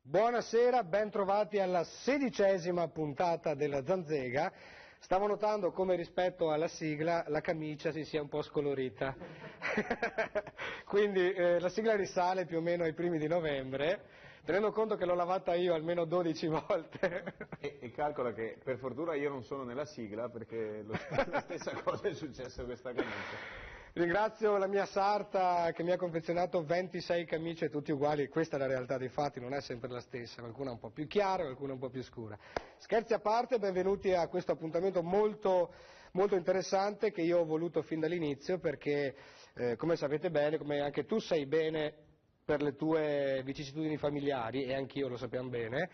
Buonasera, ben trovati alla 16ª puntata della Zanzega. Stavo notando come rispetto alla sigla la camicia si sia un po' scolorita. Quindi la sigla risale più o meno ai primi di novembre, tenendo conto che l'ho lavata io almeno 12 volte. E calcola che per fortuna io non sono nella sigla perché la stessa cosa è successa a questa camicia. Ringrazio la mia sarta che mi ha confezionato 26 camicie tutte uguali, questa è la realtà dei fatti, non è sempre la stessa, qualcuna un po' più chiara, qualcuna un po' più scura. Scherzi a parte, benvenuti a questo appuntamento molto interessante che io ho voluto fin dall'inizio perché, come sapete bene, come anche tu sai bene, per le tue vicissitudini familiari, e anch'io lo sappiamo bene,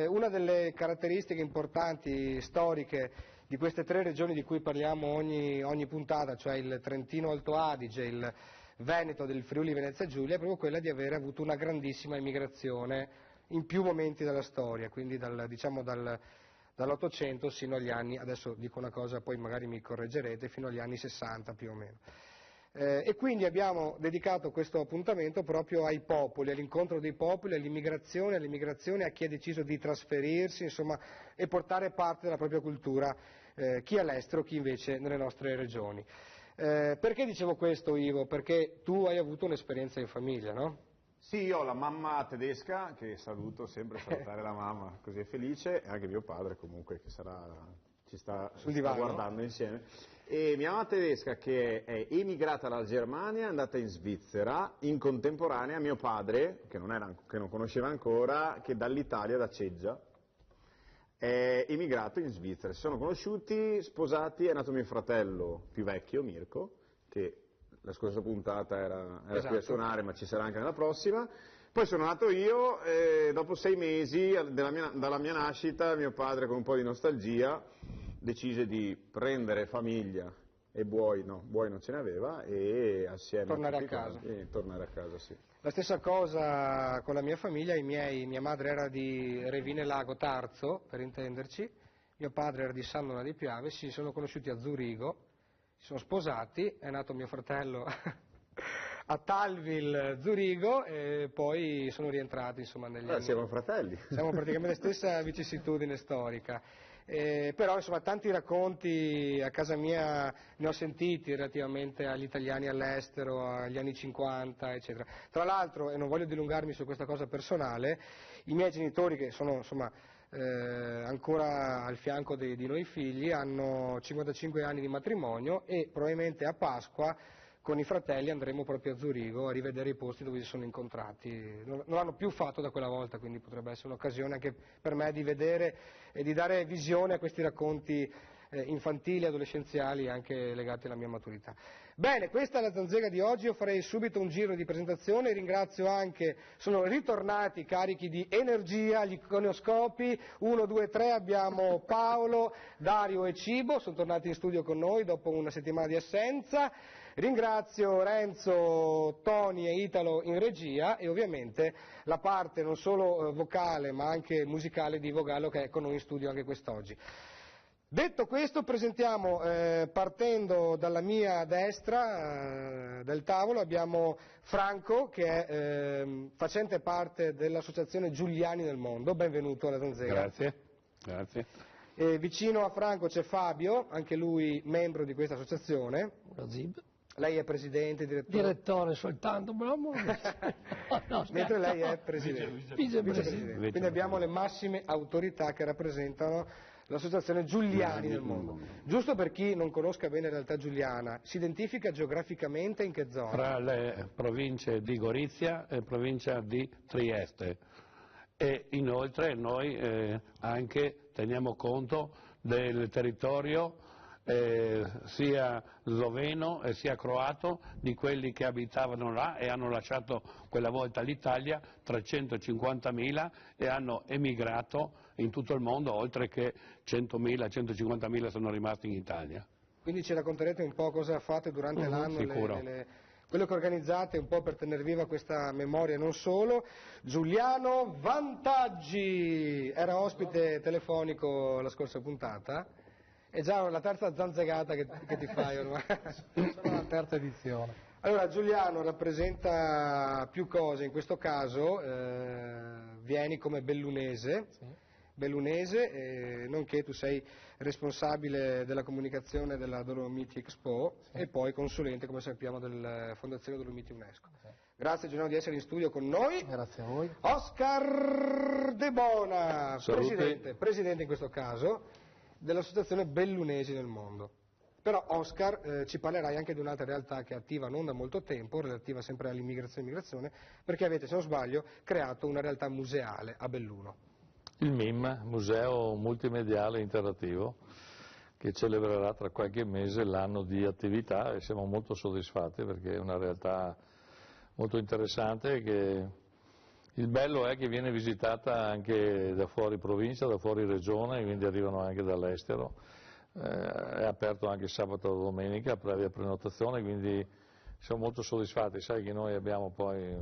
una delle caratteristiche importanti, storiche, di queste tre regioni di cui parliamo ogni puntata, cioè il Trentino Alto Adige, il Veneto del Friuli Venezia Giulia, è proprio quella di aver avuto una grandissima immigrazione in più momenti della storia, quindi dall'Ottocento sino agli anni, adesso dico una cosa, poi magari mi correggerete, fino agli anni 60 più o meno. E quindi abbiamo dedicato questo appuntamento proprio ai popoli, all'incontro dei popoli, all'immigrazione, a chi ha deciso di trasferirsi, insomma, e portare parte della propria cultura, chi all'estero, chi invece nelle nostre regioni. Perché dicevo questo, Ivo? Perché tu hai avuto un'esperienza in famiglia, no? Sì, io ho la mamma tedesca, che saluto, sempre salutare la mamma, così è felice, e anche mio padre comunque, che ci sta guardando insieme. E mia mamma tedesca che è emigrata dalla Germania, è andata in Svizzera, in contemporanea mio padre, che non conosceva ancora, che dall'Italia, da Ceggia, è emigrato in Svizzera. Si sono conosciuti, sposati, è nato mio fratello più vecchio, Mirko, che la scorsa puntata era esatto, qui a suonare, ma ci sarà anche nella prossima. Poi sono nato io e dopo 6 mesi dalla mia nascita mio padre, con un po' di nostalgia, decise di prendere famiglia e buoi non ce ne aveva, e assieme tornare a casa. Tornare a casa, sì. La stessa cosa con la mia famiglia, mia madre era di Revine Lago Tarzo, per intenderci, mio padre era di San Donà di Piave, si sono conosciuti a Zurigo, si sono sposati, è nato mio fratello a Talville, Zurigo, e poi sono rientrati, insomma, negli anni. Siamo fratelli. Siamo praticamente la stessa vicissitudine storica. Però insomma tanti racconti a casa mia ne ho sentiti relativamente agli italiani all'estero, agli anni 50 eccetera. Tra l'altro, e non voglio dilungarmi su questa cosa personale, i miei genitori, che sono insomma ancora al fianco di noi figli, hanno 55 anni di matrimonio e probabilmente a Pasqua con i fratelli andremo proprio a Zurigo a rivedere i posti dove si sono incontrati. Non l'hanno più fatto da quella volta, quindi potrebbe essere un'occasione anche per me di vedere e di dare visione a questi racconti infantili, adolescenziali, anche legati alla mia maturità. Bene, questa è la Zanzega di oggi, io farei subito un giro di presentazione, ringrazio anche, sono ritornati carichi di energia gli iconoscopi, 1, 2, 3, abbiamo Paolo, Dario e Cibo, sono tornati in studio con noi dopo una settimana di assenza. Ringrazio Renzo, Tony e Italo in regia e ovviamente la parte non solo vocale ma anche musicale di Ivo Gallo, che è con noi in studio anche quest'oggi. Detto questo, presentiamo, partendo dalla mia destra del tavolo, abbiamo Franco, che è facente parte dell'associazione Giuliani nel Mondo. Benvenuto alla Zanzega. Grazie. Vicino a Franco c'è Fabio, anche lui membro di questa associazione. Lei è presidente, direttore? Direttore soltanto, bravo. Mentre lei è presidente. Vicepresidente. Quindi abbiamo le massime autorità che rappresentano l'associazione Giuliani nel mondo. Giusto per chi non conosca bene la realtà giuliana, si identifica geograficamente in che zona? Fra le province di Gorizia e provincia di Trieste. E inoltre noi anche teniamo conto del territorio sia sloveno e sia croato di quelli che abitavano là e hanno lasciato quella volta l'Italia, 350.000, e hanno emigrato in tutto il mondo, oltre che 100.000, 150.000 sono rimasti in Italia. Quindi ci racconterete un po' cosa fate durante l'anno, quello che organizzate, un po' per tenere viva questa memoria, non solo. Giuliano Vantaggi era ospite telefonico la scorsa puntata È già la terza zanzegata che ti fai ormai. Sono la terza edizione. Allora, Giuliano rappresenta più cose, in questo caso vieni come bellunese. Sì. Bellunese, nonché tu sei responsabile della comunicazione della Dolomiti Expo e poi consulente, come sappiamo, della Fondazione Dolomiti UNESCO. Grazie Giuliano di essere in studio con noi. Grazie a voi. Oscar De Bona, presidente in questo caso dell'Associazione Bellunesi nel Mondo. Però Oscar ci parlerai anche di un'altra realtà che è attiva non da molto tempo, relativa sempre all'immigrazione e immigrazione, perché avete, se non sbaglio, creato una realtà museale a Belluno. Il MIM, Museo Multimediale Interattivo, che celebrerà tra qualche mese l'anno di attività e siamo molto soddisfatti perché è una realtà molto interessante che il bello è che viene visitata anche da fuori provincia, da fuori regione, quindi arrivano anche dall'estero, è aperto anche sabato e domenica previa prenotazione, quindi siamo molto soddisfatti. Sai che noi abbiamo poi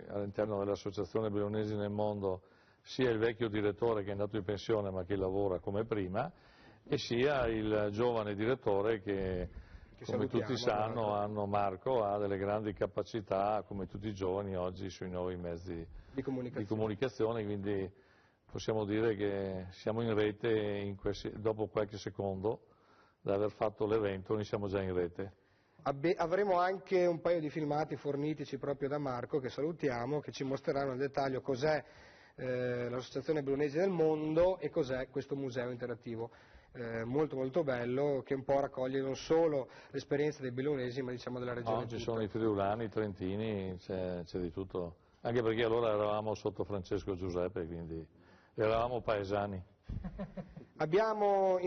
all'interno dell'Associazione Bellunesi nel Mondo sia il vecchio direttore che è andato in pensione ma che lavora come prima e sia il giovane direttore che come tutti sanno Marco ha delle grandi capacità come tutti i giovani oggi sui nuovi mezzi di comunicazione, quindi possiamo dire che siamo in rete dopo qualche secondo da aver fatto l'evento, noi siamo già in rete. Avremo anche un paio di filmati fornitici proprio da Marco che salutiamo, che ci mostreranno nel dettaglio cos'è l'Associazione Bellunesi nel Mondo e cos'è questo museo interattivo. Molto molto bello, che un po' raccoglie non solo l'esperienza dei bellunesi ma diciamo della regione. No, ci sono i friulani, i trentini, c'è di tutto, anche perché allora eravamo sotto Francesco Giuseppe, quindi eravamo paesani. Abbiamo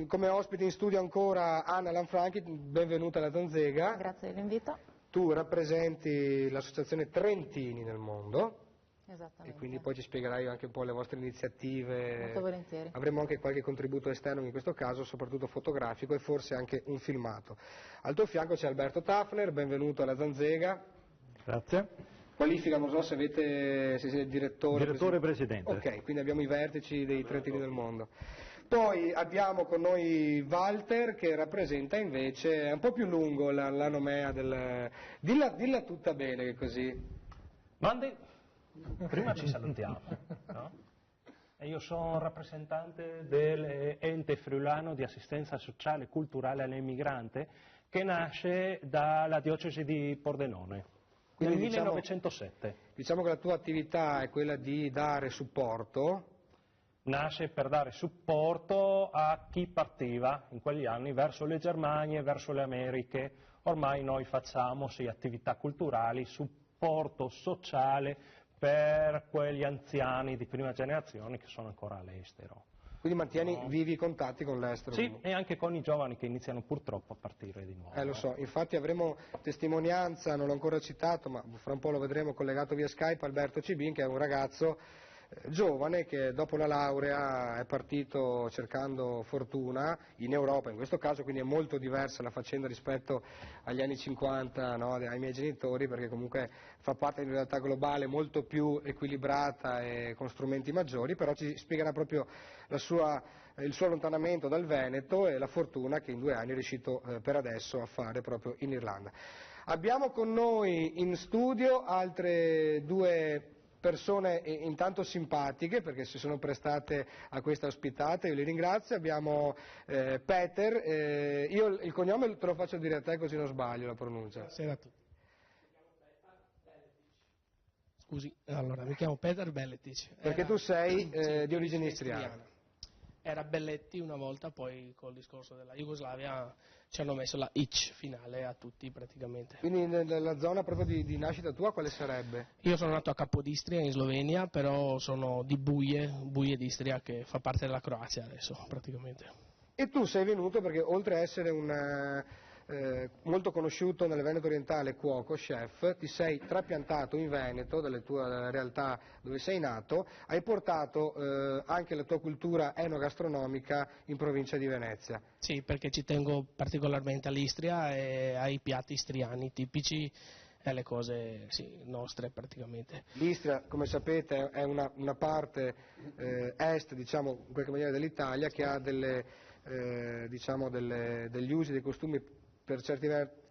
come ospite in studio ancora Anna Lanfranchi, benvenuta alla Zanzega. Grazie dell'invito. Tu rappresenti l'associazione Trentini nel Mondo. Esattamente. E quindi poi ci spiegherai anche un po' le vostre iniziative. Molto volentieri. Avremo anche qualche contributo esterno in questo caso, soprattutto fotografico e forse anche un filmato. Al tuo fianco c'è Alberto Tafner, benvenuto alla Zanzega. Grazie. Qualifica, non so se siete direttore. Direttore presidente. Ok, quindi abbiamo i vertici dei Trentini del Mondo. Poi abbiamo con noi Walter che rappresenta invece, è un po' più lungo la nomea del... Dilla tutta bene che così. Mandi. Prima ci salutiamo, no? E io sono rappresentante dell'ente friulano di assistenza sociale e culturale all'immigrante che nasce dalla diocesi di Pordenone nel 1907. Diciamo che la tua attività è quella di dare supporto. Nasce per dare supporto a chi partiva in quegli anni verso le Germanie, verso le Americhe. Ormai noi facciamo attività culturali, supporto sociale per quegli anziani di prima generazione che sono ancora all'estero. Quindi mantieni vivi i contatti con l'estero? Sì, e anche con i giovani che iniziano purtroppo a partire di nuovo. Lo so, infatti avremo testimonianza, non l'ho ancora citato, ma fra un po' lo vedremo collegato via Skype, Alberto Cibin, che è un ragazzo giovane che dopo la laurea è partito cercando fortuna in Europa in questo caso, quindi è molto diversa la faccenda rispetto agli anni 50, no, ai miei genitori, perché comunque fa parte di una realtà globale molto più equilibrata e con strumenti maggiori, però ci spiegherà proprio il suo allontanamento dal Veneto e la fortuna che in 2 anni è riuscito per adesso a fare proprio in Irlanda. Abbiamo con noi in studio altre 2 persone intanto simpatiche perché si sono prestate a questa ospitata, io li ringrazio. Abbiamo Peter, io il cognome te lo faccio dire a te così non sbaglio la pronuncia. Buonasera a tutti. Scusi, allora mi chiamo Peter Belletic. Perché tu sei di origine istriana. Era Belletti una volta, poi col discorso della Jugoslavia ci hanno messo la ic finale a tutti praticamente. Quindi nella zona proprio di nascita tua quale sarebbe? Io sono nato a Capodistria in Slovenia, però sono di Buje d'Istria che fa parte della Croazia adesso praticamente. E tu sei venuto perché oltre a essere molto conosciuto nel Veneto orientale cuoco, chef, ti sei trapiantato in Veneto, dalla tua realtà dove sei nato, hai portato anche la tua cultura enogastronomica in provincia di Venezia. Sì, perché ci tengo particolarmente all'Istria e ai piatti istriani tipici, e alle cose sì, nostre praticamente. L'Istria, come sapete, è una parte est, diciamo, in qualche maniera dell'Italia, che ha degli usi, dei costumi per certi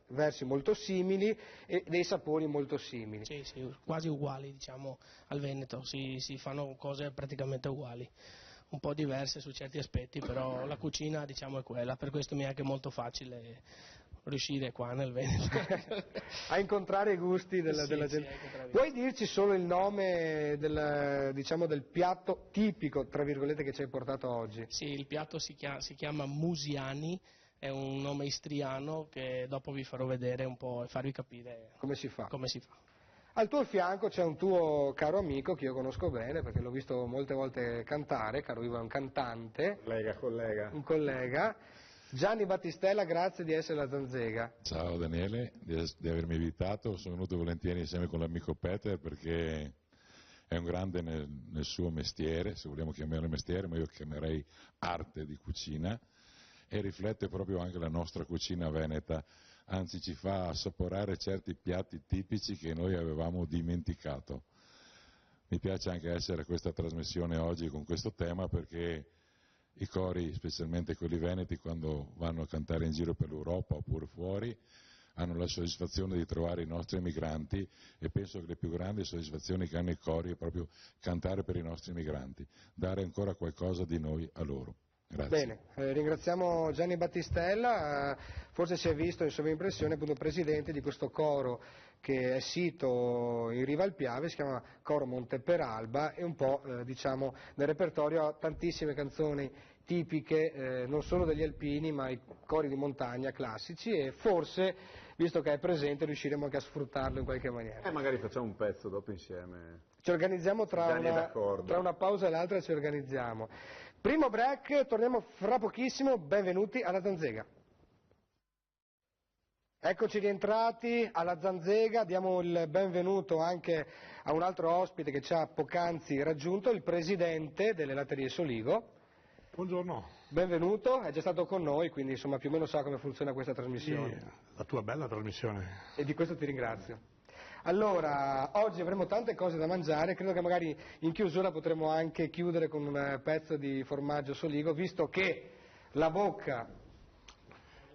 versi molto simili e dei sapori molto simili. Sì, sì, quasi uguali, diciamo, al Veneto, si fanno cose praticamente uguali, un po' diverse su certi aspetti, però la cucina, diciamo, è quella, per questo mi è anche molto facile riuscire qua nel Veneto a incontrare i gusti della gente. Sì, Puoi dirci solo il nome del piatto tipico, tra virgolette, che ci hai portato oggi? Sì, il piatto si chiama Musiani, è un nome istriano che dopo vi farò vedere un po' e farvi capire come si fa. Al tuo fianco c'è un tuo caro amico che io conosco bene perché l'ho visto molte volte cantare. Caro Ivo è un cantante, un collega. Gianni Battistella, grazie di essere alla Zanzega. Ciao Daniele, di avermi invitato, sono venuto volentieri insieme con l'amico Peter perché è un grande nel suo mestiere, se vogliamo chiamarlo mestiere, ma io chiamerei arte di cucina, e riflette proprio anche la nostra cucina veneta, anzi ci fa assaporare certi piatti tipici che noi avevamo dimenticato. Mi piace anche essere a questa trasmissione oggi con questo tema perché i cori, specialmente quelli veneti, quando vanno a cantare in giro per l'Europa oppure fuori, hanno la soddisfazione di trovare i nostri emigranti e penso che le più grandi soddisfazioni che hanno i cori è proprio cantare per i nostri emigranti, dare ancora qualcosa di noi a loro. Grazie. Bene, ringraziamo Gianni Battistella, forse si è visto in sovraimpressione appunto presidente di questo coro che è sito in riva al Piave, si chiama Coro Monteperalba e un po' diciamo nel repertorio ha tantissime canzoni tipiche non solo degli alpini ma i cori di montagna classici e forse, visto che è presente, riusciremo anche a sfruttarlo in qualche maniera. Magari facciamo un pezzo dopo insieme. Ci organizziamo tra una pausa e l'altra, ci organizziamo. Primo break, torniamo fra pochissimo, benvenuti alla Zanzega. Eccoci rientrati alla Zanzega, diamo il benvenuto anche a un altro ospite che ci ha poc'anzi raggiunto, il presidente delle Latterie Soligo. Buongiorno. Benvenuto, è già stato con noi, quindi insomma più o meno sa come funziona questa trasmissione. Sì, la tua bella trasmissione. E di questo ti ringrazio. Allora, oggi avremo tante cose da mangiare, credo che magari in chiusura potremo anche chiudere con un pezzo di formaggio Soligo, visto che la bocca...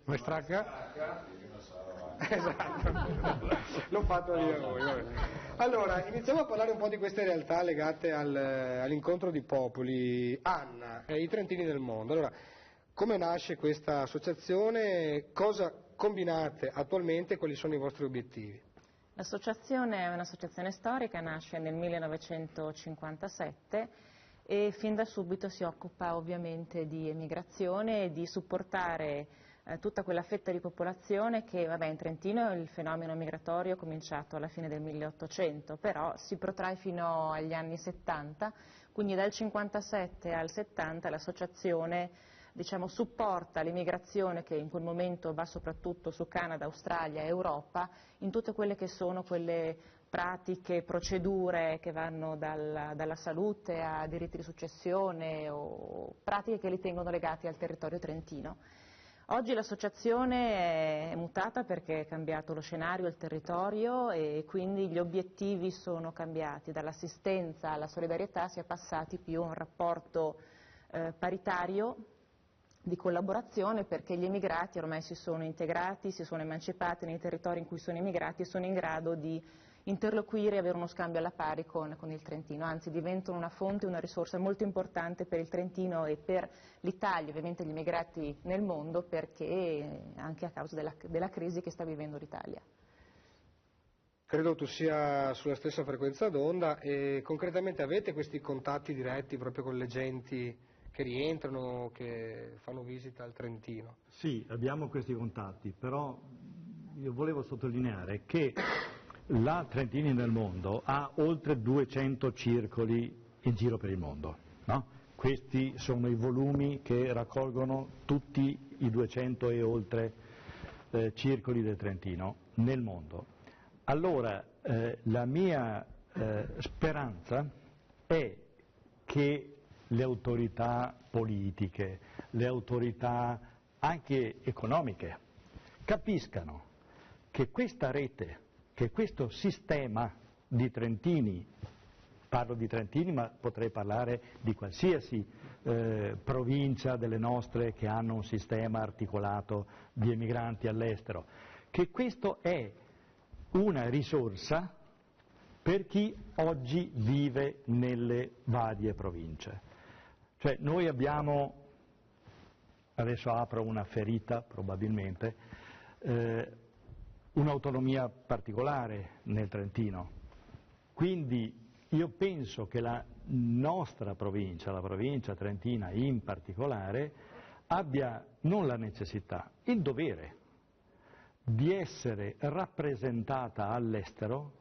Non stracca? Esatto, l'ho fatto io a voi. Vabbè. Allora, iniziamo a parlare un po' di queste realtà legate all'incontro di popoli. Anna, i Trentini del Mondo. Allora, come nasce questa associazione? Cosa combinate attualmente? Quali sono i vostri obiettivi? L'associazione è un'associazione storica, nasce nel 1957 e fin da subito si occupa ovviamente di emigrazione e di supportare tutta quella fetta di popolazione che, in Trentino il fenomeno migratorio è cominciato alla fine del 1800, però si protrae fino agli anni 70, quindi dal 57 al 70 l'associazione supporta l'immigrazione che in quel momento va soprattutto su Canada, Australia e Europa in tutte quelle che sono quelle pratiche, procedure che vanno dalla salute a diritti di successione o pratiche che li tengono legati al territorio trentino. Oggi l'associazione è mutata perché è cambiato lo scenario, il territorio e quindi gli obiettivi sono cambiati, dall'assistenza alla solidarietà si è passati più a un rapporto paritario di collaborazione perché gli emigrati ormai si sono integrati, si sono emancipati nei territori in cui sono immigrati e sono in grado di interloquire e avere uno scambio alla pari con il Trentino, anzi diventano una fonte, una risorsa molto importante per il Trentino e per l'Italia, ovviamente gli immigrati nel mondo, perché anche a causa della crisi che sta vivendo l'Italia. Credo tu sia sulla stessa frequenza d'onda e concretamente avete questi contatti diretti proprio con le genti che rientrano, che fanno visita al Trentino? Sì, abbiamo questi contatti, però io volevo sottolineare che la Trentini nel mondo ha oltre 200 circoli in giro per il mondo, no? Questi sono i volumi che raccolgono tutti i 200 e oltre circoli del Trentino nel mondo. Allora, la mia speranza è che le autorità politiche, le autorità anche economiche capiscano che questa rete che questo sistema di trentini, parlo di trentini ma potrei parlare di qualsiasi provincia delle nostre che hanno un sistema articolato di emigranti all'estero, che questo è una risorsa per chi oggi vive nelle varie province. Cioè noi abbiamo, adesso apro una ferita probabilmente, un'autonomia particolare nel Trentino, quindi io penso che la nostra provincia, la provincia trentina in particolare, abbia non la necessità, il dovere di essere rappresentata all'estero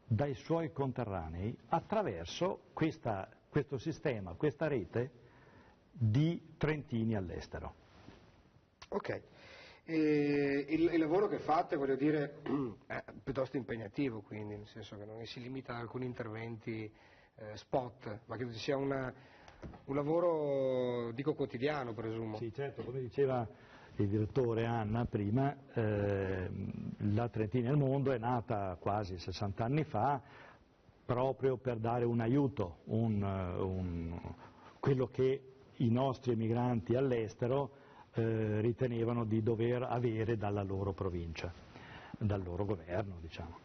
dai suoi conterranei attraverso questo sistema, questa rete di trentini all'estero. Ok. Il lavoro che fate, voglio dire, è piuttosto impegnativo, quindi, nel senso che non si limita ad alcuni interventi spot, ma credo ci sia un lavoro, dico, quotidiano, presumo. Sì, certo, come diceva il direttore Anna prima, la Trentina al Mondo è nata quasi 60 anni fa proprio per dare un aiuto, quello che i nostri emigranti all'estero ritenevano di dover avere dalla loro provincia, dal loro governo, diciamo.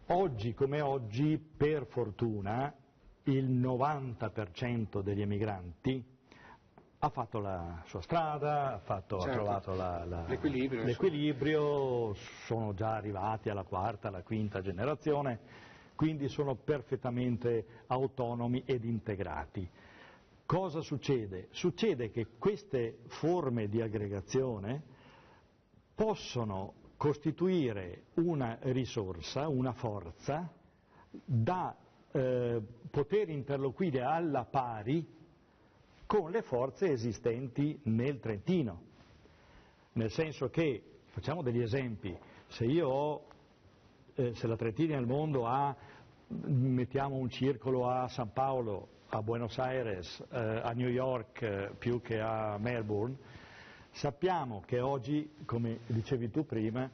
Oggi come oggi, per fortuna, il 90% degli emigranti ha fatto la sua strada, ha trovato l'equilibrio, sono già arrivati alla quarta, alla quinta generazione, quindi sono perfettamente autonomi ed integrati. Cosa succede? Succede che queste forme di aggregazione possono costituire una risorsa, una forza da poter interloquire alla pari con le forze esistenti nel Trentino, nel senso che, facciamo degli esempi, se la Trentina al Mondo ha, mettiamo un circolo a San Paolo, a Buenos Aires, a New York più che a Melbourne, sappiamo che oggi, come dicevi tu prima,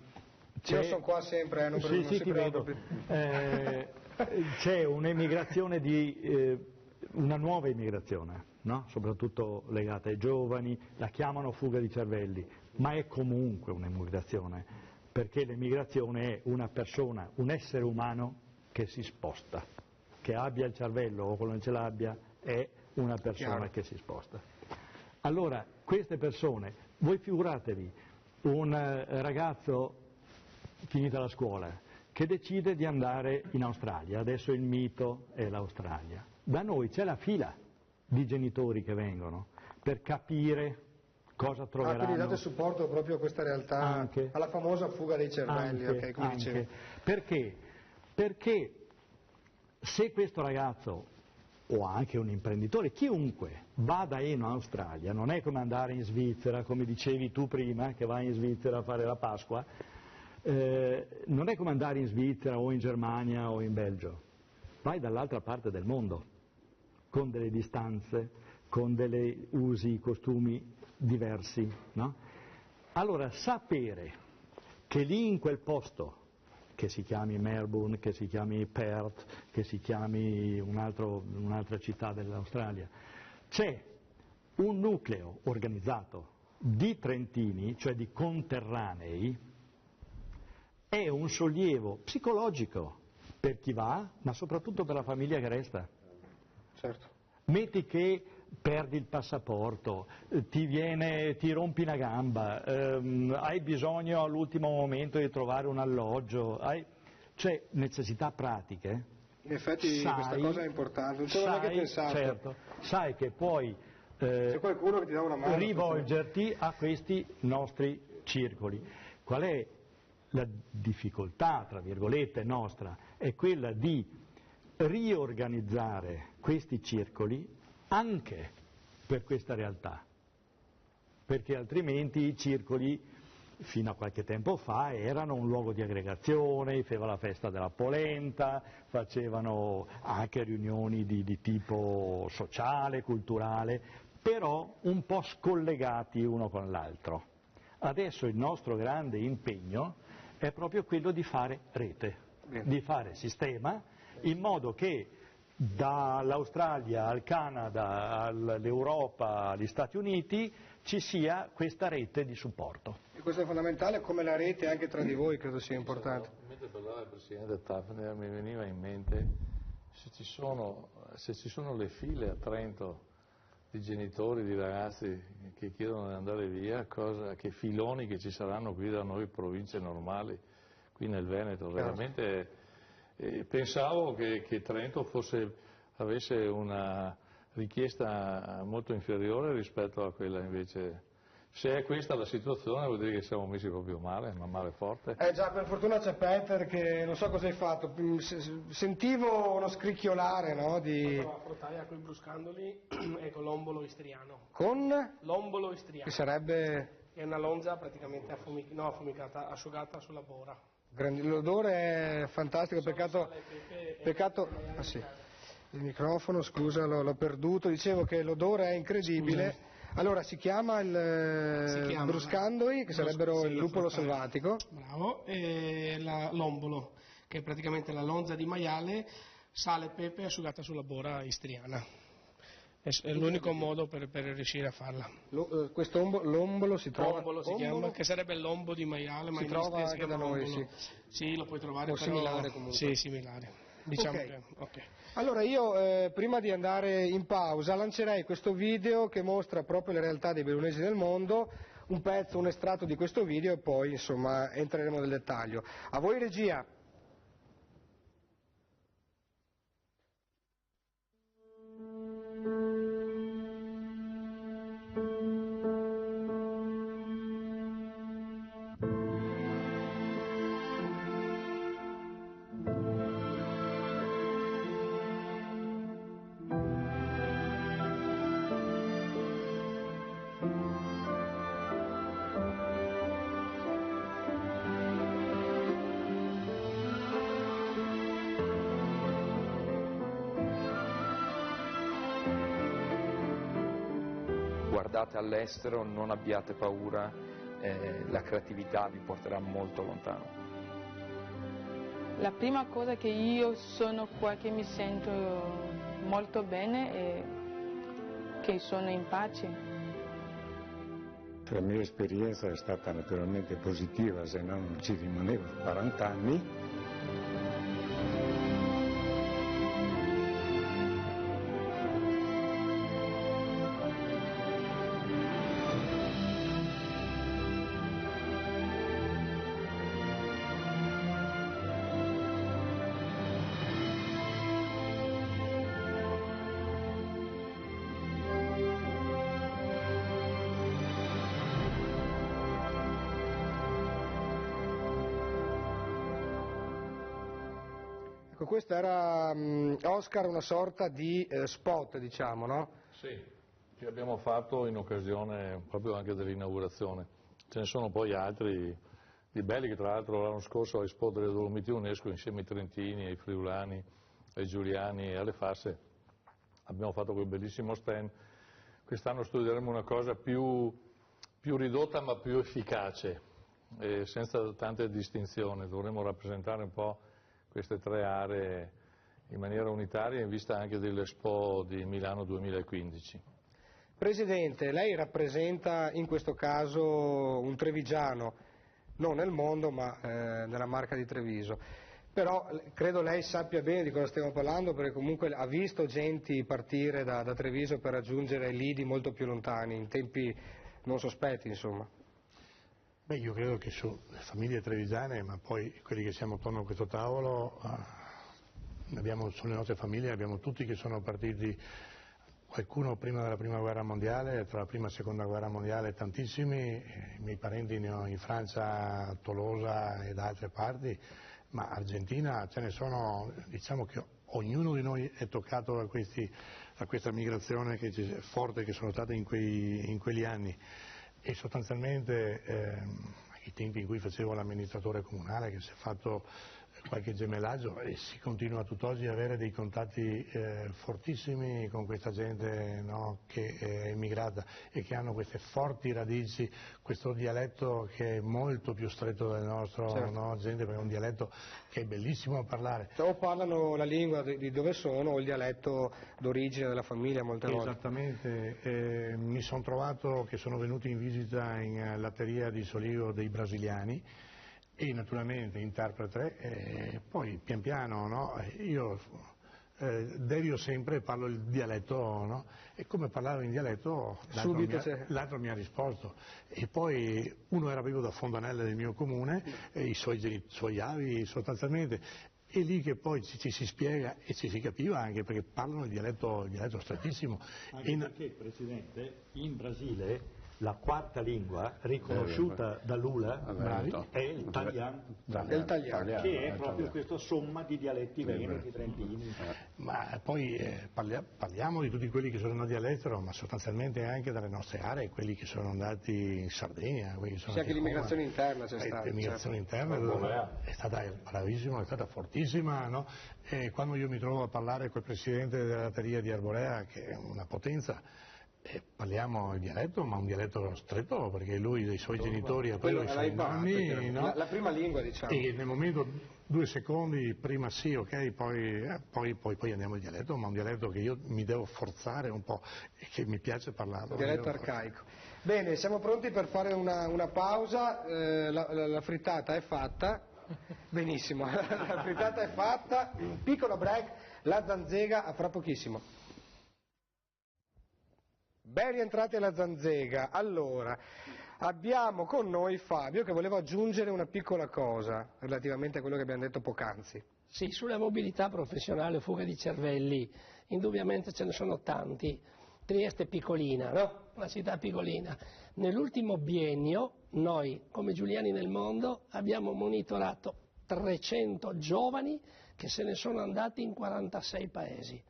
io sono qua sempre, non si preoccupi. C'è un'emigrazione una nuova immigrazione, no? Soprattutto legata ai giovani, la chiamano fuga di cervelli, ma è comunque un'emigrazione, perché l'emigrazione è una persona, un essere umano che si sposta, che abbia il cervello o che non ce l'abbia, è una persona che si sposta. Allora, queste persone, voi figuratevi un ragazzo finita la scuola che decide di andare in Australia, adesso il mito è l'Australia. Da noi c'è la fila di genitori che vengono per capire cosa troveranno. Quindi date supporto proprio a questa realtà, alla famosa fuga dei cervelli. Perché? Perché se questo ragazzo, o anche un imprenditore, chiunque, vada in Australia, non è come andare in Svizzera, come dicevi tu prima, che vai in Svizzera a fare la Pasqua, non è come andare in Svizzera o in Germania o in Belgio, vai dall'altra parte del mondo, con delle distanze, con dei usi, costumi diversi, no? Allora sapere che lì in quel posto, che si chiami Melbourne, che si chiami Perth, che si chiami un'altra città dell'Australia, c'è un nucleo organizzato di trentini, cioè di conterranei, è un sollievo psicologico per chi va, ma soprattutto per la famiglia che resta. Certo. Metti che perdi il passaporto, ti rompi una gamba, hai bisogno all'ultimo momento di trovare un alloggio, cioè necessità pratiche. In effetti questa cosa è importante, non ci avevo neanche pensato. Certo, sai che puoi c'è qualcuno che ti dà una mano, rivolgerti a questi nostri circoli. Qual è la difficoltà, tra virgolette, nostra? È quella di riorganizzare questi circoli anche per questa realtà, perché altrimenti i circoli fino a qualche tempo fa erano un luogo di aggregazione, faceva la festa della polenta, facevano anche riunioni di tipo sociale, culturale, però un po' scollegati uno con l'altro. Adesso il nostro grande impegno è proprio quello di fare rete, di fare sistema, in modo che dall'Australia al Canada, all'Europa, agli Stati Uniti ci sia questa rete di supporto. E questo è fondamentale, come la rete anche tra di voi credo sia importante. Mentre parlava il Presidente Tafner mi veniva in mente se ci sono le file a Trento di genitori, di ragazzi che chiedono di andare via, che filoni che ci saranno qui da noi province normali, qui nel Veneto, veramente pensavo che Trento avesse una richiesta molto inferiore rispetto a quella invece. Se è questa la situazione vuol dire che siamo messi proprio male, ma male forte. Già, per fortuna c'è Peter che non so cosa hai fatto, sentivo uno scricchiolare, no? La frottaglia con i bruscandoli e con l'ombolo istriano. Con? L'ombolo istriano. Che sarebbe? È una lonza praticamente affumicata, asciugata sulla bora. L'odore è fantastico, peccato. Ah, sì. Il microfono, scusa, l'ho perduto, dicevo che l'odore è incredibile. Allora si chiama il bruscandoli, che sarebbero il lupolo selvatico. Bravo, e l'ombolo, che è praticamente la lonza di maiale, sale e pepe asciugata sulla bora istriana. È l'unico modo per riuscire a farla. L'ombolo si trova? Ombolo si chiama, che sarebbe l'ombo di maiale, ma si trova anche da noi, sì. Sì, lo puoi trovare, però similare comunque. Sì, similare. Diciamo okay. Allora io prima di andare in pausa lancerei questo video che mostra proprio le realtà dei bellunesi del mondo, un estratto di questo video e poi insomma entreremo nel dettaglio. A voi regia. Guardate all'estero, non abbiate paura, la creatività vi porterà molto lontano. La prima cosa che io sono qua che mi sento molto bene è che sono in pace. La mia esperienza è stata naturalmente positiva, se no non ci rimanevo 40 anni. Questo era Oscar, una sorta di spot, diciamo, no? Sì, che abbiamo fatto in occasione proprio anche dell'inaugurazione. Ce ne sono poi altri di belli che tra l'altro l'anno scorso all'Expo delle Dolomiti UNESCO insieme ai Trentini, ai Friulani, ai Giuliani e alle Fasse abbiamo fatto quel bellissimo stand. Quest'anno studieremo una cosa più ridotta ma più efficace, senza tante distinzioni. Dovremo rappresentare un po' queste tre aree in maniera unitaria in vista anche dell'Expo di Milano 2015. Presidente, lei rappresenta in questo caso un trevigiano, non nel mondo ma nella Marca di Treviso, però credo lei sappia bene di cosa stiamo parlando perché comunque ha visto genti partire da Treviso per raggiungere lidi molto più lontani, in tempi non sospetti insomma. Beh, io credo che sulle famiglie trevigiane, ma poi quelli che siamo attorno a questo tavolo, sulle nostre famiglie abbiamo tutti che sono partiti, qualcuno prima della prima guerra mondiale, tra la prima e la seconda guerra mondiale tantissimi, i miei parenti ne ho in Francia, a Tolosa e da altre parti, ma Argentina ce ne sono, diciamo che ognuno di noi è toccato da questa migrazione forte che sono state in quegli anni. E sostanzialmente ai tempi in cui facevo l'amministratore comunale, che si è fatto qualche gemellaggio e si continua tutt'oggi ad avere dei contatti fortissimi con questa gente, no, che è immigrata e che hanno queste forti radici, questo dialetto che è molto più stretto del nostro, certo. No, gente, perché è un dialetto che è bellissimo a parlare. O parlano la lingua di dove sono o il dialetto d'origine della famiglia molte volte. Esattamente, mi sono trovato che sono venuto in visita in latteria di Soligo dei brasiliani e naturalmente interprete, poi pian piano, no, io devio sempre, parlo il dialetto, no, e come parlavo in dialetto l'altro mi ha risposto e poi uno era vivo da Fondanelle del mio comune, e i suoi avi sostanzialmente, è lì che poi ci si spiega e ci si capiva anche perché parlano il dialetto strettissimo. Anche perché, Presidente, in Brasile la quarta lingua riconosciuta da Lula è l'italiano, che è proprio questa somma di dialetti veneti, trentini. Ma poi parliamo di tutti quelli che sono andati all'estero, ma sostanzialmente anche dalle nostre aree, quelli che sono andati in Sardegna. C'è anche l'immigrazione interna, c'è stata. L'immigrazione interna è stata bravissima, è stata fortissima, no? E quando io mi trovo a parlare col presidente della latteria di Arborea, che è una potenza, parliamo il dialetto, ma un dialetto stretto, perché lui dei suoi genitori e poi dei suoi nonni, no? La prima lingua, diciamo. E nel momento, 2 secondi, prima sì, ok, poi andiamo al dialetto, ma un dialetto che io mi devo forzare un po' e che mi piace parlarlo. Un dialetto arcaico. Bene, siamo pronti per fare una pausa, la frittata è fatta, benissimo, la frittata è fatta, piccolo break, la Zanzega a fra pochissimo. Ben rientrati alla Zanzega. Allora, abbiamo con noi Fabio che voleva aggiungere una piccola cosa relativamente a quello che abbiamo detto poc'anzi. Sì, sulla mobilità professionale o fuga di cervelli, indubbiamente ce ne sono tanti. Trieste è piccolina, no? Una città piccolina. Nell'ultimo biennio noi, come Giuliani nel Mondo, abbiamo monitorato 300 giovani che se ne sono andati in 46 paesi.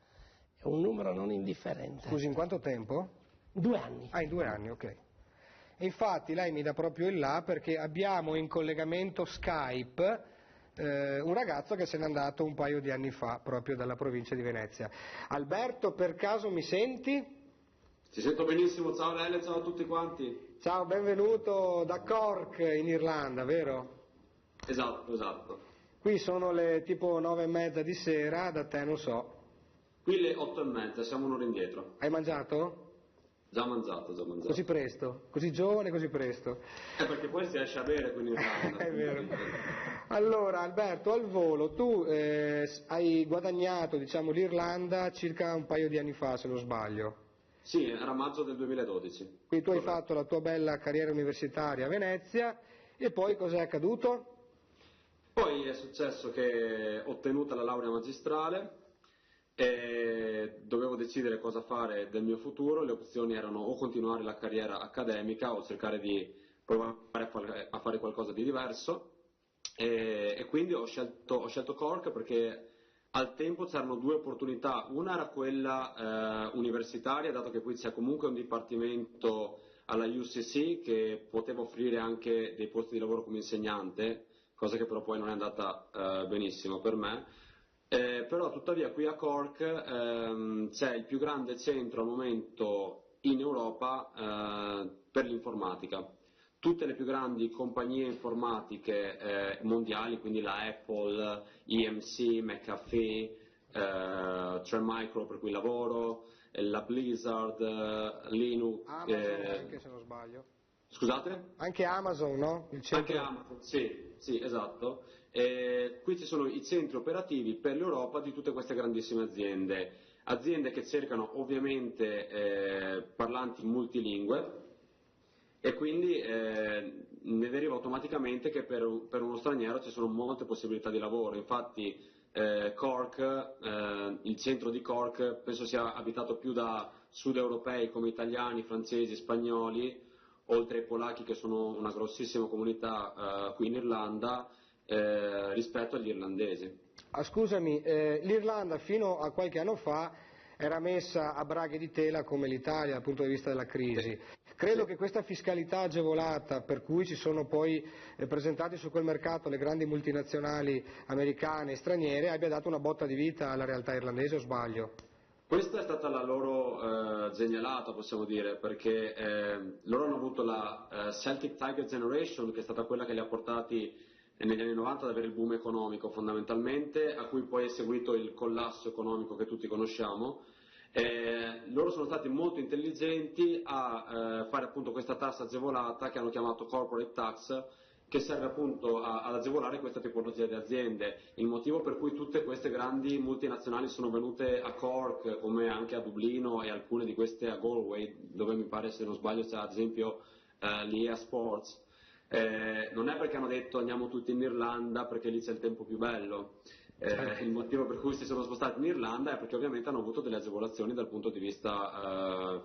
È un numero non indifferente. Scusi, in quanto tempo? 2 anni. Ah, in 2 anni, ok. E infatti lei mi dà proprio il là perché abbiamo in collegamento Skype un ragazzo che se n'è andato un paio di anni fa proprio dalla provincia di Venezia. Alberto, per caso mi senti? Ti sento benissimo, ciao Lele, ciao a tutti quanti. Ciao, benvenuto da Cork in Irlanda, vero? Esatto. Qui sono le tipo 9:30 di sera, da te non so. Qui le 8:30, siamo un'ora indietro. Hai mangiato? Già mangiato. Così presto? Così giovane, così presto? Perché poi si esce a bere qui in Irlanda. È vero. Allora, Alberto, al volo, tu hai guadagnato, diciamo, l'Irlanda circa un paio di anni fa, se non sbaglio. Sì, era maggio del 2012. Quindi tu hai fatto la tua bella carriera universitaria a Venezia e poi cos'è accaduto? Poi è successo che ho ottenuto la laurea magistrale e dovevo decidere cosa fare del mio futuro. Le opzioni erano o continuare la carriera accademica o cercare di provare a fare qualcosa di diverso e quindi ho scelto Cork perché al tempo c'erano 2 opportunità. Una era quella universitaria, dato che qui c'è comunque un dipartimento alla UCC che poteva offrire anche dei posti di lavoro come insegnante, cosa che però poi non è andata benissimo per me. Però tuttavia qui a Cork c'è il più grande centro al momento in Europa per l'informatica. Tutte le più grandi compagnie informatiche mondiali, quindi la Apple, EMC, McAfee, Tremicro per cui lavoro, la Blizzard, Linux. Amazon anche se non sbaglio. Scusate? Anche Amazon, no? Il centro... Anche Amazon, sì, esatto. Qui ci sono i centri operativi per l'Europa di tutte queste grandissime aziende che cercano ovviamente parlanti multilingue e quindi ne deriva automaticamente che per uno straniero ci sono molte possibilità di lavoro. Infatti Cork, il centro di Cork, penso sia abitato più da sud europei come italiani, francesi, spagnoli, oltre ai polacchi che sono una grossissima comunità qui in Irlanda, rispetto agli irlandesi. Scusami, l'Irlanda fino a qualche anno fa era messa a braghe di tela come l'Italia dal punto di vista della crisi. Credo che questa fiscalità agevolata, per cui ci sono poi presentati su quel mercato le grandi multinazionali americane e straniere, abbia dato una botta di vita alla realtà irlandese, o sbaglio? Questa è stata la loro genialata, possiamo dire, perché loro hanno avuto la Celtic Tiger Generation, che è stata quella che li ha portati negli anni 90 ad avere il boom economico fondamentalmente, a cui poi è seguito il collasso economico che tutti conosciamo. Loro sono stati molto intelligenti a fare appunto questa tassa agevolata che hanno chiamato corporate tax, che serve appunto ad agevolare questa tipologia di aziende. Il motivo per cui tutte queste grandi multinazionali sono venute a Cork, come anche a Dublino e alcune di queste a Galway, dove mi pare, se non sbaglio, c'è ad esempio l'EA Sports, non è perché hanno detto andiamo tutti in Irlanda perché lì c'è il tempo più bello. Il motivo per cui si sono spostati in Irlanda è perché ovviamente hanno avuto delle agevolazioni dal punto di vista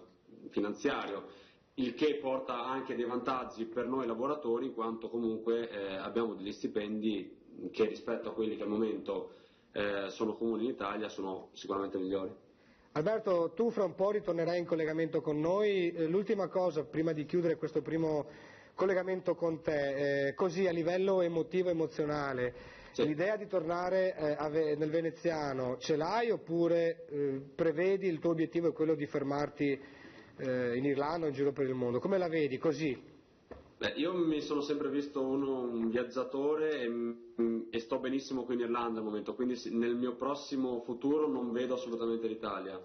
finanziario, il che porta anche dei vantaggi per noi lavoratori, in quanto comunque abbiamo degli stipendi che rispetto a quelli che al momento sono comuni in Italia sono sicuramente migliori. Alberto, tu fra un po' ritornerai in collegamento con noi. L'ultima cosa, prima di chiudere questo primo collegamento con te, così a livello emotivo, emozionale, sì. L'idea di tornare nel veneziano ce l'hai, oppure prevedi, il tuo obiettivo è quello di fermarti in Irlanda o in giro per il mondo? Come la vedi così? Io mi sono sempre visto un viaggiatore e sto benissimo qui in Irlanda al momento, quindi nel mio prossimo futuro non vedo assolutamente l'Italia.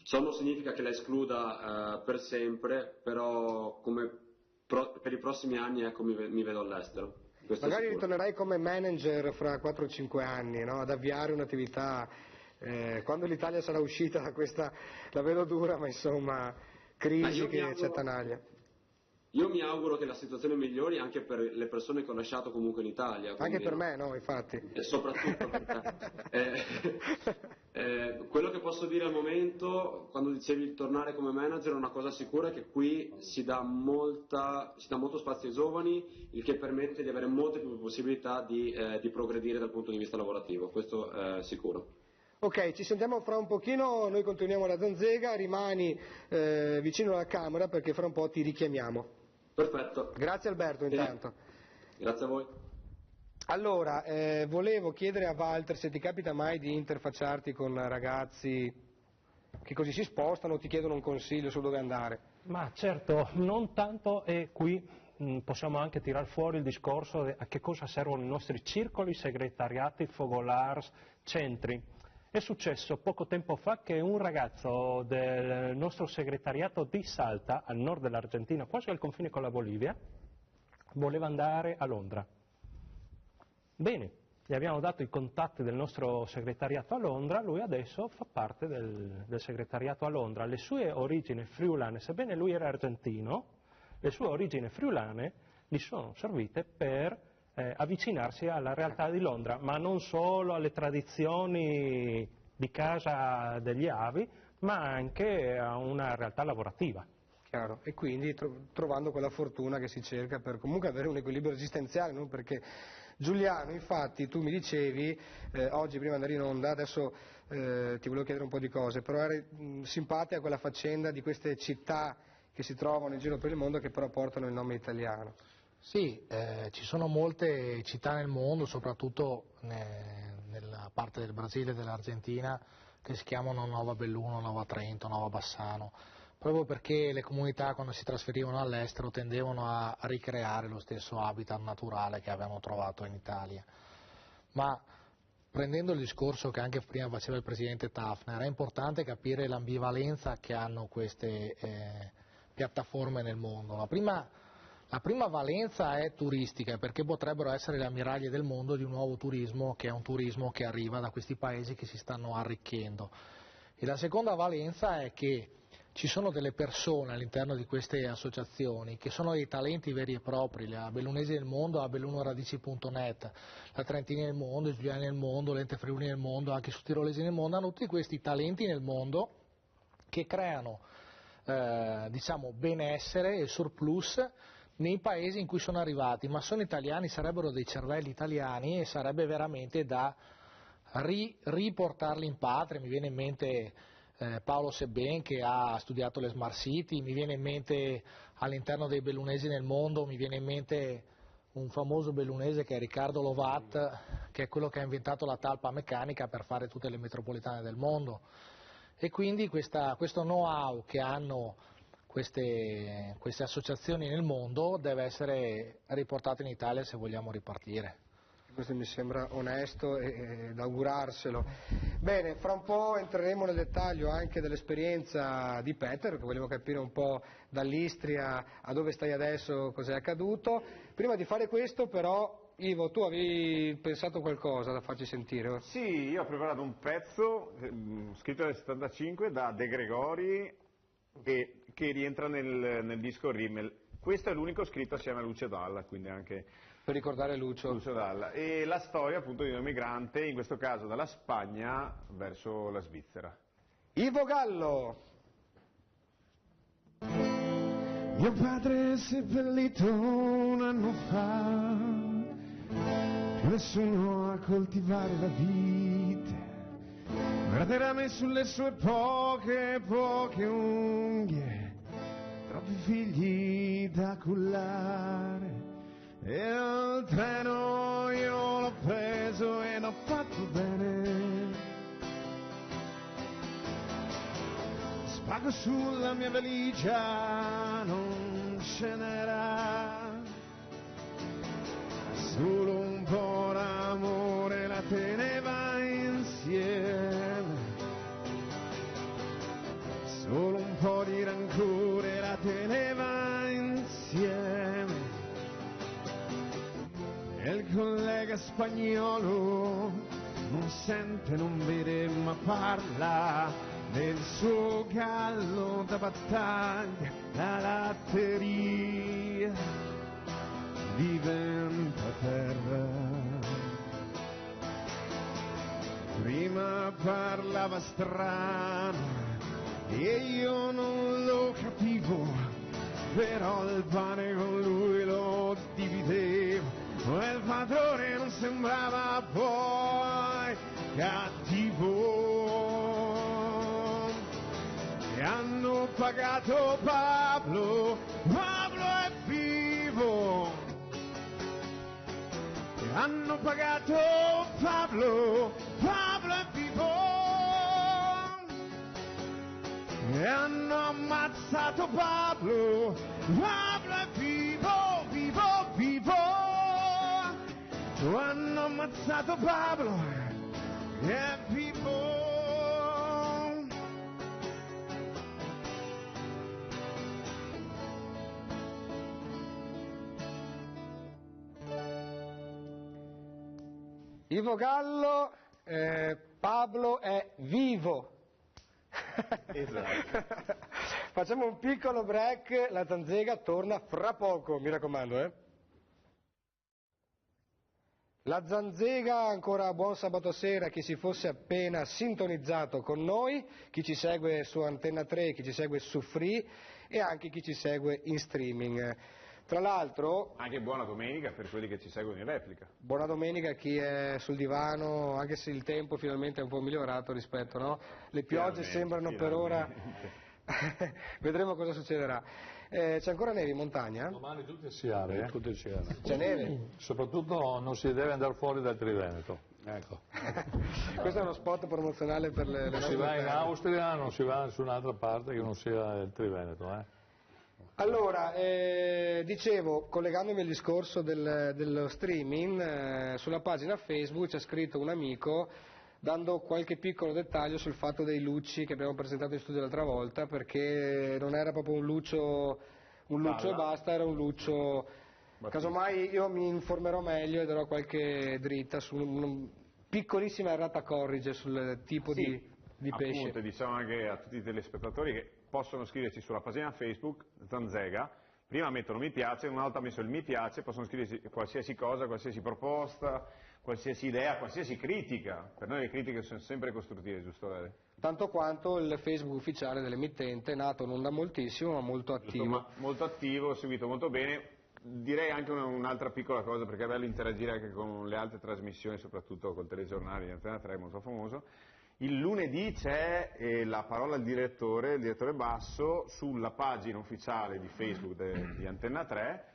Ciò non significa che la escluda per sempre, però per i prossimi anni ecco, mi vedo all'estero. Magari ritornerai come manager fra 4 o 5 anni, no? Ad avviare un'attività, quando l'Italia sarà uscita da questa, la vedo dura, ma insomma, crisi che ci attanaglia. Io mi auguro che la situazione migliori anche per le persone che ho lasciato comunque in Italia. Anche per me, no, infatti. Soprattutto per te. Quello che posso dire al momento, quando dicevi tornare come manager, una cosa sicura è che qui si dà molto spazio ai giovani, il che permette di avere molte più possibilità di progredire dal punto di vista lavorativo, questo è sicuro. Ok, ci sentiamo fra un pochino, noi continuiamo la Zanzega, rimani vicino alla camera perché fra un po' ti richiamiamo. Perfetto. Grazie Alberto intanto. Grazie a voi. Allora, volevo chiedere a Walter se ti capita mai di interfacciarti con ragazzi che così si spostano o ti chiedono un consiglio su dove andare. Ma certo, non tanto, e qui possiamo anche tirar fuori il discorso a che cosa servono i nostri circoli, segretariati, focolars, centri. È successo poco tempo fa che un ragazzo del nostro segretariato di Salta, al nord dell'Argentina, quasi al confine con la Bolivia, voleva andare a Londra. Bene, gli abbiamo dato i contatti del nostro segretariato a Londra, lui adesso fa parte del segretariato a Londra. Le sue origini friulane, sebbene lui era argentino, le sue origini friulane gli sono servite per avvicinarsi alla realtà di Londra, ma non solo alle tradizioni di casa degli avi, ma anche a una realtà lavorativa. Chiaro, e quindi trovando quella fortuna che si cerca per comunque avere un equilibrio esistenziale, no? Perché Giuliano, infatti, tu mi dicevi oggi prima di andare in onda, adesso ti volevo chiedere un po' di cose, però eri simpatica a quella faccenda di queste città che si trovano in giro per il mondo che però portano il nome italiano. Sì, ci sono molte città nel mondo, soprattutto nella parte del Brasile e dell'Argentina, che si chiamano Nova Belluno, Nova Trento, Nova Bassano, proprio perché le comunità quando si trasferivano all'estero tendevano a ricreare lo stesso habitat naturale che avevano trovato in Italia. Ma prendendo il discorso che anche prima faceva il Presidente Taffner, è importante capire l'ambivalenza che hanno queste piattaforme nel mondo. La prima valenza è turistica, perché potrebbero essere le ammiraglie del mondo di un nuovo turismo, che è un turismo che arriva da questi paesi che si stanno arricchendo. E la seconda valenza è che ci sono delle persone all'interno di queste associazioni che sono dei talenti veri e propri, la Bellunesi del Mondo, la bellunoradici.net, la Trentini nel Mondo, i Giuliani nel Mondo, l'Ente Friuli nel Mondo, anche su Tirolesi nel Mondo, hanno tutti questi talenti nel mondo che creano benessere e surplus nei paesi in cui sono arrivati, ma sono italiani, sarebbero dei cervelli italiani e sarebbe veramente da riportarli in patria. Mi viene in mente Paolo Sebben, che ha studiato le Smart City. Mi viene in mente, all'interno dei bellunesi nel mondo, mi viene in mente un famoso bellunese che è Riccardo Lovat, che è quello che ha inventato la talpa meccanica per fare tutte le metropolitane del mondo. E quindi questo know-how che hanno queste associazioni nel mondo deve essere riportato in Italia se vogliamo ripartire. Questo mi sembra onesto ed augurarselo. Bene, fra un po' entreremo nel dettaglio anche dell'esperienza di Peter, che volevo capire un po' dall'Istria a dove stai adesso, cos'è accaduto. Prima di fare questo però, Ivo, tu avevi pensato qualcosa da farci sentire? Sì, io ho preparato un pezzo scritto nel 75 da De Gregori che rientra nel disco Rimmel. Questo è l'unico scritto assieme a Lucio Dalla, quindi anche per ricordare Lucio Dalla. E la storia appunto di un emigrante, in questo caso dalla Spagna verso la Svizzera. Ivo Gallo. Mio padre è seppellito un anno fa, nessuno a coltivare la vite, guarderà me sulle sue poche unghie, troppi figli da cullare. E al treno io l'ho preso e l'ho fatto bene. Spago sulla mia valigia non ce n'era, solo un po' d'amore la teneva insieme, solo un po' di rancore la teneva insieme. E il collega spagnolo non sente, non vede, ma parla del suo gallo da battaglia, la latteria diventa terra. Prima parlava strano e io non lo capivo, però il pane con lui lo dividevo. Il padrone non sembrava poi cattivo. E hanno pagato Pablo è vivo. E hanno pagato Pablo è vivo. E hanno ammazzato Pablo è vivo, vivo. Hanno ammazzato Pablo è vivo. Ivo Gallo, Pablo è vivo. Esatto. Facciamo un piccolo break, la Zanzega torna fra poco, mi raccomando. La Zanzega, ancora buon sabato sera, chi si fosse appena sintonizzato con noi, chi ci segue su Antenna 3, chi ci segue su Free e anche chi ci segue in streaming. Tra l'altro... Anche buona domenica per quelli che ci seguono in replica. Buona domenica a chi è sul divano, anche se il tempo finalmente è un po' migliorato rispetto, no? Le piogge sembrano per ora... Vedremo cosa succederà. C'è ancora neve in montagna? Domani tutte sciare, tutte sciare. C'è neve? Soprattutto non si deve andare fuori dal Triveneto. Ecco. Questo è uno spot promozionale per le non si va in Austria, non si va su un'altra parte che non sia il Triveneto. Allora, dicevo, collegandomi al discorso dello streaming, sulla pagina Facebook c'è scritto un amico dando qualche piccolo dettaglio sul fatto dei lucci che abbiamo presentato in studio l'altra volta, perché non era proprio un luccio e basta, era un luccio. Casomai io mi informerò meglio e darò qualche dritta su una piccolissima errata corrige sul tipo di pesce. Appunto, diciamo anche a tutti i telespettatori che possono scriverci sulla pagina Facebook Zanzega, prima mettono mi piace, una volta messo il mi piace, possono scriverci qualsiasi cosa, qualsiasi proposta, qualsiasi idea, qualsiasi critica. Per noi le critiche sono sempre costruttive, giusto Lele? Tanto quanto il Facebook ufficiale dell'emittente, nato non da moltissimo ma molto attivo. Giusto, molto attivo, seguito molto bene. Direi anche un'altra piccola cosa, perché è bello interagire anche con le altre trasmissioni, soprattutto col telegiornale di Antena 3, molto famoso. Il lunedì c'è la parola al direttore, il direttore Basso, sulla pagina ufficiale di Facebook di Antenna 3,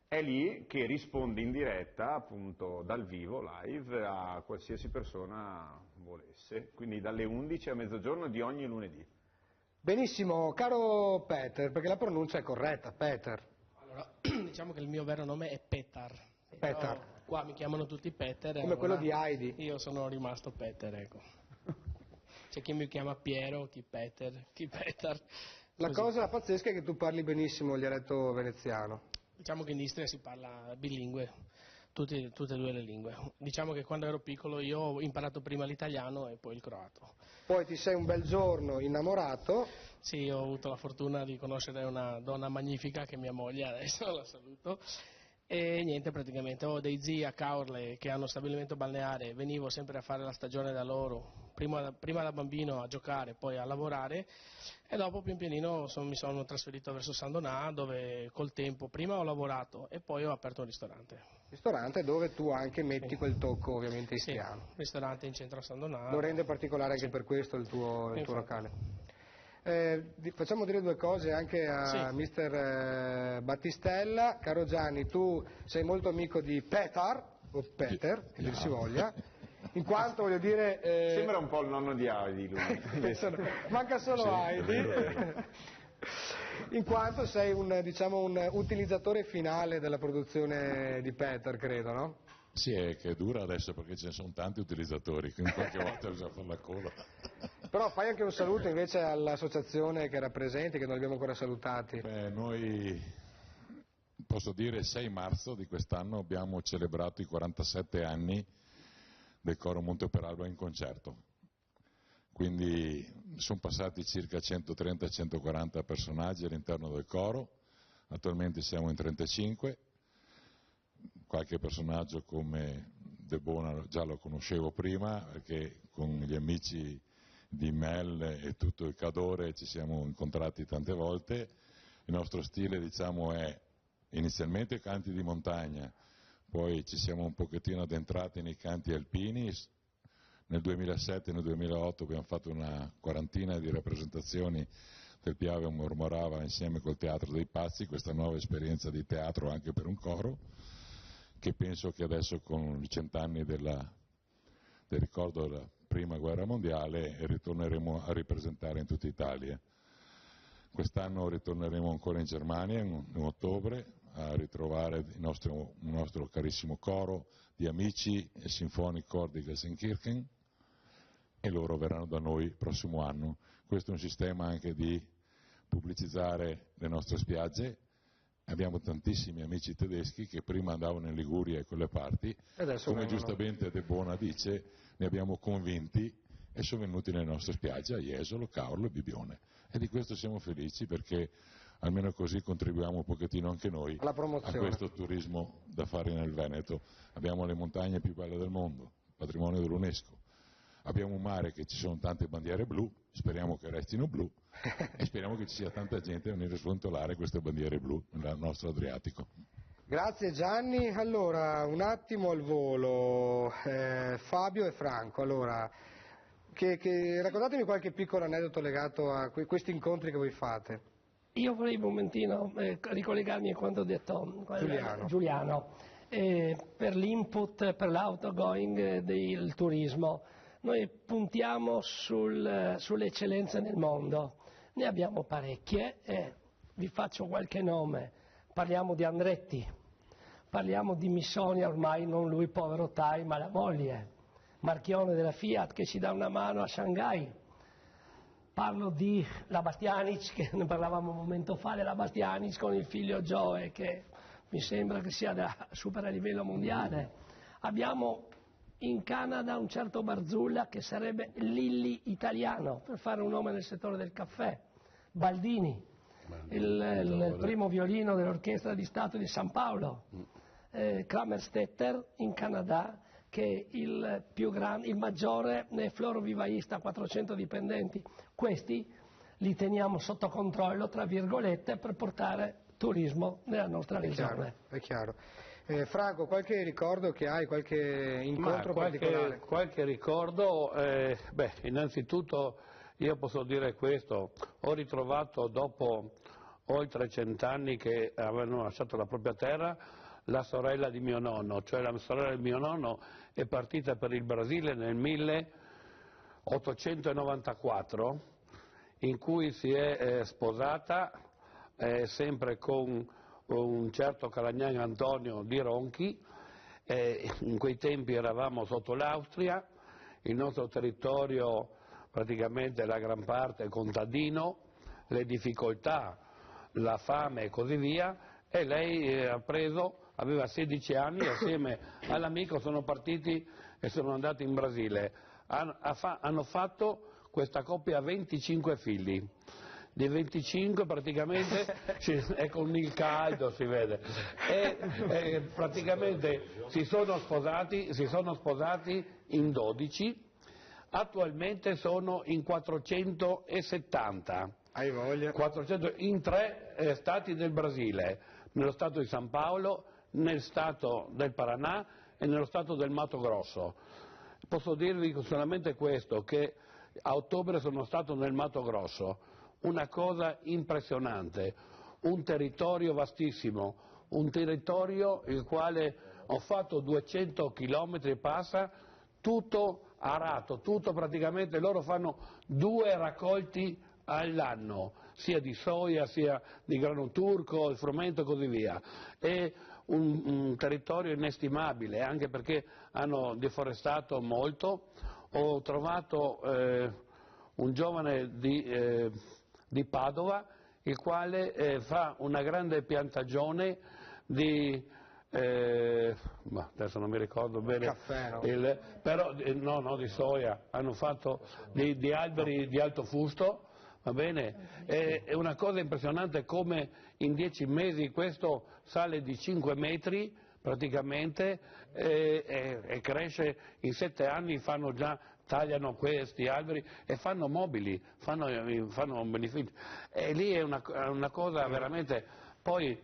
è lì che risponde in diretta, appunto dal vivo, live, a qualsiasi persona volesse, quindi dalle 11 a mezzogiorno di ogni lunedì. Benissimo, caro Peter, perché la pronuncia è corretta, Peter. Allora, diciamo che il mio vero nome è Petar. Petar. Qua mi chiamano tutti Peter. Come quello di Heidi. Io sono rimasto Peter, ecco. C'è chi mi chiama Piero, chi Peter, chi Petar. La cosa pazzesca è che tu parli benissimo il dialetto veneziano. Diciamo che in Istria si parla bilingue, tutte e due le lingue. Diciamo che quando ero piccolo io ho imparato prima l'italiano e poi il croato. Poi ti sei un bel giorno innamorato. Sì, ho avuto la fortuna di conoscere una donna magnifica che è mia moglie, adesso la saluto. E niente, praticamente ho dei zii a Caorle che hanno stabilimento balneare, venivo sempre a fare la stagione da loro, prima da bambino a giocare, poi a lavorare, e dopo pian pianino mi sono trasferito verso San Donà, dove col tempo prima ho lavorato e poi ho aperto un ristorante. Ristorante dove tu anche metti quel tocco ovviamente istriano. Sì, ristorante in centro a San Donà. Lo rende particolare anche per questo il tuo locale. Facciamo dire due cose anche a mister Battistella. Caro Gianni, tu sei molto amico di Petar, o Peter, che dir si voglia, in quanto voglio dire... Sembra un po' il nonno di Heidi lui. Manca solo Heidi. In quanto sei un utilizzatore finale della produzione di Petar, credo, no? Sì, è che è dura adesso perché ce ne sono tanti utilizzatori, quindi qualche volta bisogna fare la cola. Però fai anche un saluto invece all'associazione che rappresenti, che non abbiamo ancora salutati. Noi, posso dire, 6 marzo di quest'anno abbiamo celebrato i 47 anni del Coro Monte Peralba in concerto. Quindi sono passati circa 130-140 personaggi all'interno del coro, attualmente siamo in 35. Qualche personaggio come De Bona già lo conoscevo prima, perché con gli amici di Mel e tutto il Cadore ci siamo incontrati tante volte. Il nostro stile, diciamo, è inizialmente canti di montagna, poi ci siamo un pochettino addentrati nei canti alpini. Nel 2007 e nel 2008 abbiamo fatto una quarantina di rappresentazioni del Piave Mormorava insieme col Teatro dei Pazzi, questa nuova esperienza di teatro anche per un coro, che penso che adesso con i 100 anni del ricordo della Prima Guerra Mondiale ritorneremo a ripresentare in tutta Italia. Quest'anno ritorneremo ancora in Germania in ottobre a ritrovare un nostro carissimo coro di amici e Symphonic Chor di Gelsenkirchen, e loro verranno da noi il prossimo anno. Questo è un sistema anche di pubblicizzare le nostre spiagge. Abbiamo tantissimi amici tedeschi che prima andavano in Liguria e quelle parti, come giustamente De Bona dice, ne abbiamo convinti e sono venuti nelle nostre spiagge a Jesolo, Caorle e Bibione. E di questo siamo felici perché almeno così contribuiamo un pochettino anche noi a questo turismo da fare nel Veneto. Abbiamo le montagne più belle del mondo, patrimonio dell'UNESCO. Abbiamo un mare che ci sono tante bandiere blu, speriamo che restino blu e speriamo che ci sia tanta gente a venire a sventolare queste bandiere blu nel nostro Adriatico. Grazie Gianni. Allora, un attimo al volo, Fabio e Franco, allora, raccontatemi qualche piccolo aneddoto legato a questi incontri che voi fate. Io vorrei un momentino ricollegarmi a quanto ha detto Giuliano. Per l'input, per l'outgoing del turismo. Noi puntiamo sulle eccellenze nel mondo, ne abbiamo parecchie e vi faccio qualche nome. Parliamo di Andretti, parliamo di Missoni, ormai non lui povero Tai ma la moglie, Marchione della Fiat che ci dà una mano a Shanghai. Parlo di la Bastianic, che ne parlavamo un momento fa, della Bastianic con il figlio Joe, che mi sembra che sia super a livello mondiale. Abbiamo in Canada un certo Barzulla che sarebbe Lilli italiano, per fare un nome nel settore del caffè. Baldini, il primo violino dell'orchestra di Stato di San Paolo. Kramerstetter in Canada, che è il maggiore florovivaista, 400 dipendenti. Questi li teniamo sotto controllo, tra virgolette, per portare turismo nella nostra regione. È chiaro. Franco, qualche ricordo che hai, qualche incontro particolare? Qualche ricordo, innanzitutto io posso dire questo, ho ritrovato dopo oltre 100 anni che avevano lasciato la propria terra la sorella di mio nonno, cioè la sorella di mio nonno è partita per il Brasile nel 1894, in cui si è sposata sempre con un certo Calagnano Antonio di Ronchi. In quei tempi eravamo sotto l'Austria, il nostro territorio praticamente la gran parte contadino, le difficoltà, la fame e così via, e lei aveva 16 anni, assieme all'amico sono partiti e sono andati in Brasile. Hanno fatto questa coppia 25 figli. Di 25 praticamente e con il caldo si vede e praticamente si sono sposati in 12, attualmente sono in 470. Hai voglia? 400 in 3 stati del Brasile, nello stato di San Paolo, nel stato del Paraná e nello stato del Mato Grosso. Posso dirvi solamente questo, che a ottobre sono stato nel Mato Grosso, una cosa impressionante, un territorio vastissimo, un territorio il quale ho fatto 200 chilometri e passa, tutto arato, tutto praticamente, loro fanno 2 raccolti all'anno, sia di soia, sia di grano turco, il frumento e così via. È un territorio inestimabile, anche perché hanno deforestato molto. Ho trovato un giovane di Padova, il quale fa una grande piantagione di adesso non mi ricordo bene, caffè, no? Però no, di soia, hanno fatto di alberi di alto fusto, va bene? È una cosa impressionante come in 10 mesi questo sale di 5 metri praticamente e cresce, in 7 anni tagliano questi alberi e fanno mobili, fanno benefici. E lì è una cosa veramente. Poi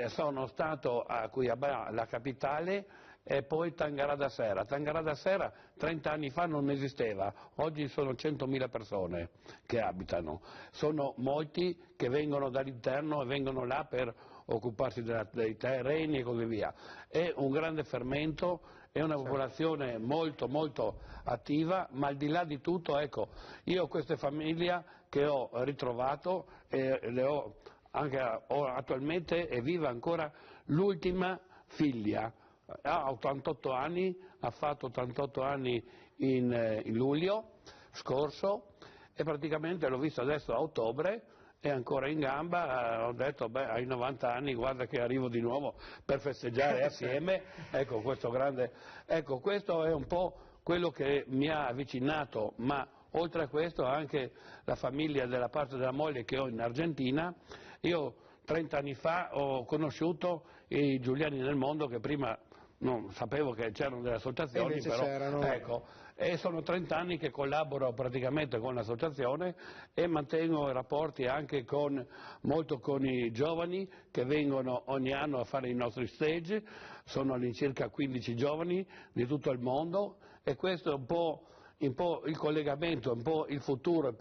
sono stato a Cuiabá, la capitale, e poi Tangará Serra. Tangará Serra 30 anni fa non esisteva, oggi sono 100.000 persone che abitano, sono molti che vengono dall'interno e vengono là per occuparsi dei terreni e così via. È un grande fermento, è una popolazione molto molto attiva, ma al di là di tutto, ecco, io ho questa famiglia che ho ritrovato e le ho anche attualmente è viva ancora l'ultima figlia, ha 88 anni, ha fatto 88 anni in luglio scorso e praticamente l'ho visto adesso a ottobre, è ancora in gamba, ho detto ai 90 anni guarda che arrivo di nuovo per festeggiare assieme, ecco questo è un po' quello che mi ha avvicinato, ma oltre a questo anche la famiglia della parte della moglie che ho in Argentina. Io 30 anni fa ho conosciuto i Giuliani nel Mondo, che prima non sapevo che c'erano delle associazioni, però ecco, e sono 30 anni che collaboro praticamente con l'associazione e mantengo rapporti anche molto con i giovani che vengono ogni anno a fare i nostri stage, sono all'incirca 15 giovani di tutto il mondo e questo è un po' il collegamento, un po' il futuro,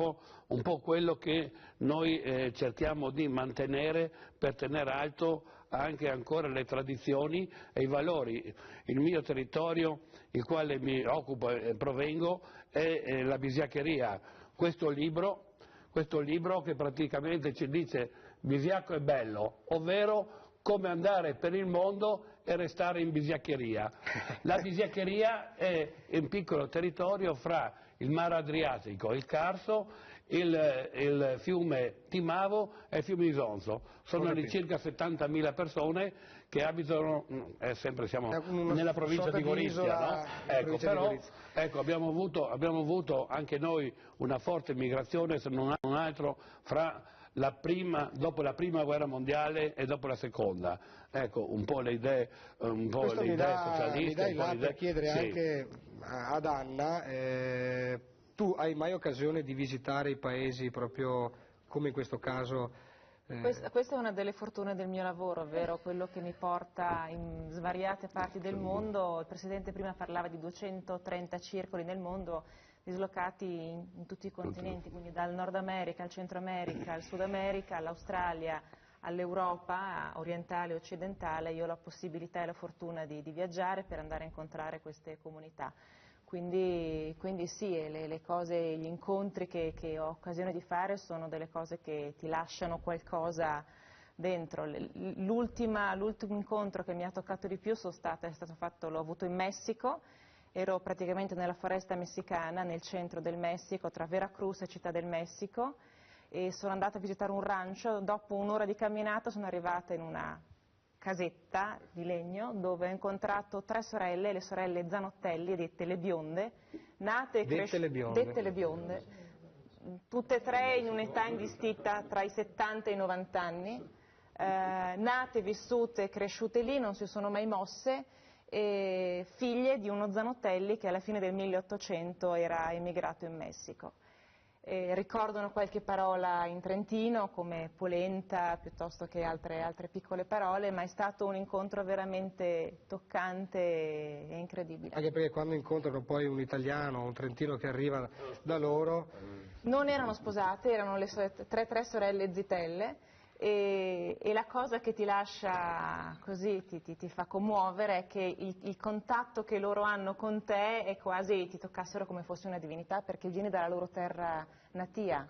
un po' quello che noi cerchiamo di mantenere per tenere alto anche ancora le tradizioni e i valori. Il mio territorio, il quale mi occupo e provengo, è la Bisiaccheria. Questo libro che praticamente ci dice Bisiacco è bello, ovvero come andare per il mondo e restare in Bisiaccheria. La Bisiaccheria è un piccolo territorio fra il mare Adriatico, il Carso, il fiume Timavo e il fiume Isonzo. Sono all'incirca 70.000 persone che abitano, sempre siamo nella provincia di Gorizia, no? Ecco, però ecco, abbiamo avuto anche noi una forte migrazione, se non altro, dopo la prima guerra mondiale e dopo la seconda, ecco un po' le idee socialiste. Mi dai là per chiedere anche ad Anna, tu hai mai occasione di visitare i paesi proprio come in questo caso Questa è una delle fortune del mio lavoro, ovvero quello che mi porta in svariate parti del mondo. Il Presidente prima parlava di 230 circoli nel mondo, dislocati in tutti i continenti, quindi dal Nord America al Centro America, al Sud America, all'Australia, all'Europa orientale e occidentale. Io ho la possibilità e la fortuna di viaggiare per andare a incontrare queste comunità. Quindi sì, le cose, gli incontri che ho occasione di fare sono delle cose che ti lasciano qualcosa dentro. L'ultimo incontro che mi ha toccato di più l'ho avuto in Messico. Ero praticamente nella foresta messicana, nel centro del Messico, tra Veracruz e Città del Messico, e sono andata a visitare un rancio. Dopo un'ora di camminata sono arrivata in una casetta di legno dove ho incontrato 3 sorelle, le sorelle Zanottelli, dette le bionde, nate e dette le bionde, tutte e 3 in un'età indistinta tra i 70 e i 90 anni, nate, vissute e cresciute lì, non si sono mai mosse, e figlie di uno Zanottelli che alla fine del 1800 era emigrato in Messico. Ricordano qualche parola in trentino come polenta piuttosto che altre piccole parole, ma è stato un incontro veramente toccante e incredibile. Anche perché quando incontrano poi un italiano o un trentino che arriva da loro... Non erano sposate, erano le tre sorelle zitelle, e la cosa che ti lascia così, ti fa commuovere, è che il contatto che loro hanno con te è quasi ti toccassero come fosse una divinità, perché vieni dalla loro terra natia,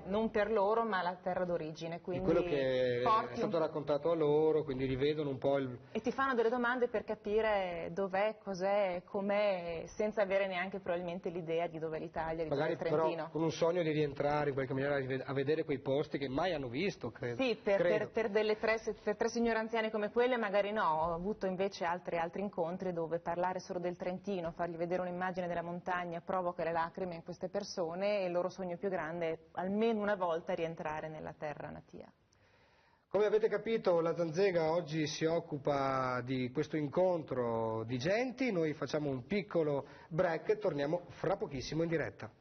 non per loro ma la terra d'origine. Quindi quello che è stato raccontato a loro, quindi rivedono un po' e ti fanno delle domande per capire dov'è, cos'è, com'è, senza avere neanche probabilmente l'idea di dov'è l'Italia, di dov'è il Trentino. Però con un sogno di rientrare in qualche maniera a vedere quei posti che mai hanno visto, credo. Sì, per 3 signore anziane come quelle magari no, ho avuto invece altri incontri dove parlare solo del Trentino, fargli vedere un'immagine della montagna provoca le lacrime in queste persone, e il loro sogno più grande è almeno una volta rientrare nella terra natia. Come avete capito, la Zanzega oggi si occupa di questo incontro di genti. Noi facciamo un piccolo break e torniamo fra pochissimo in diretta.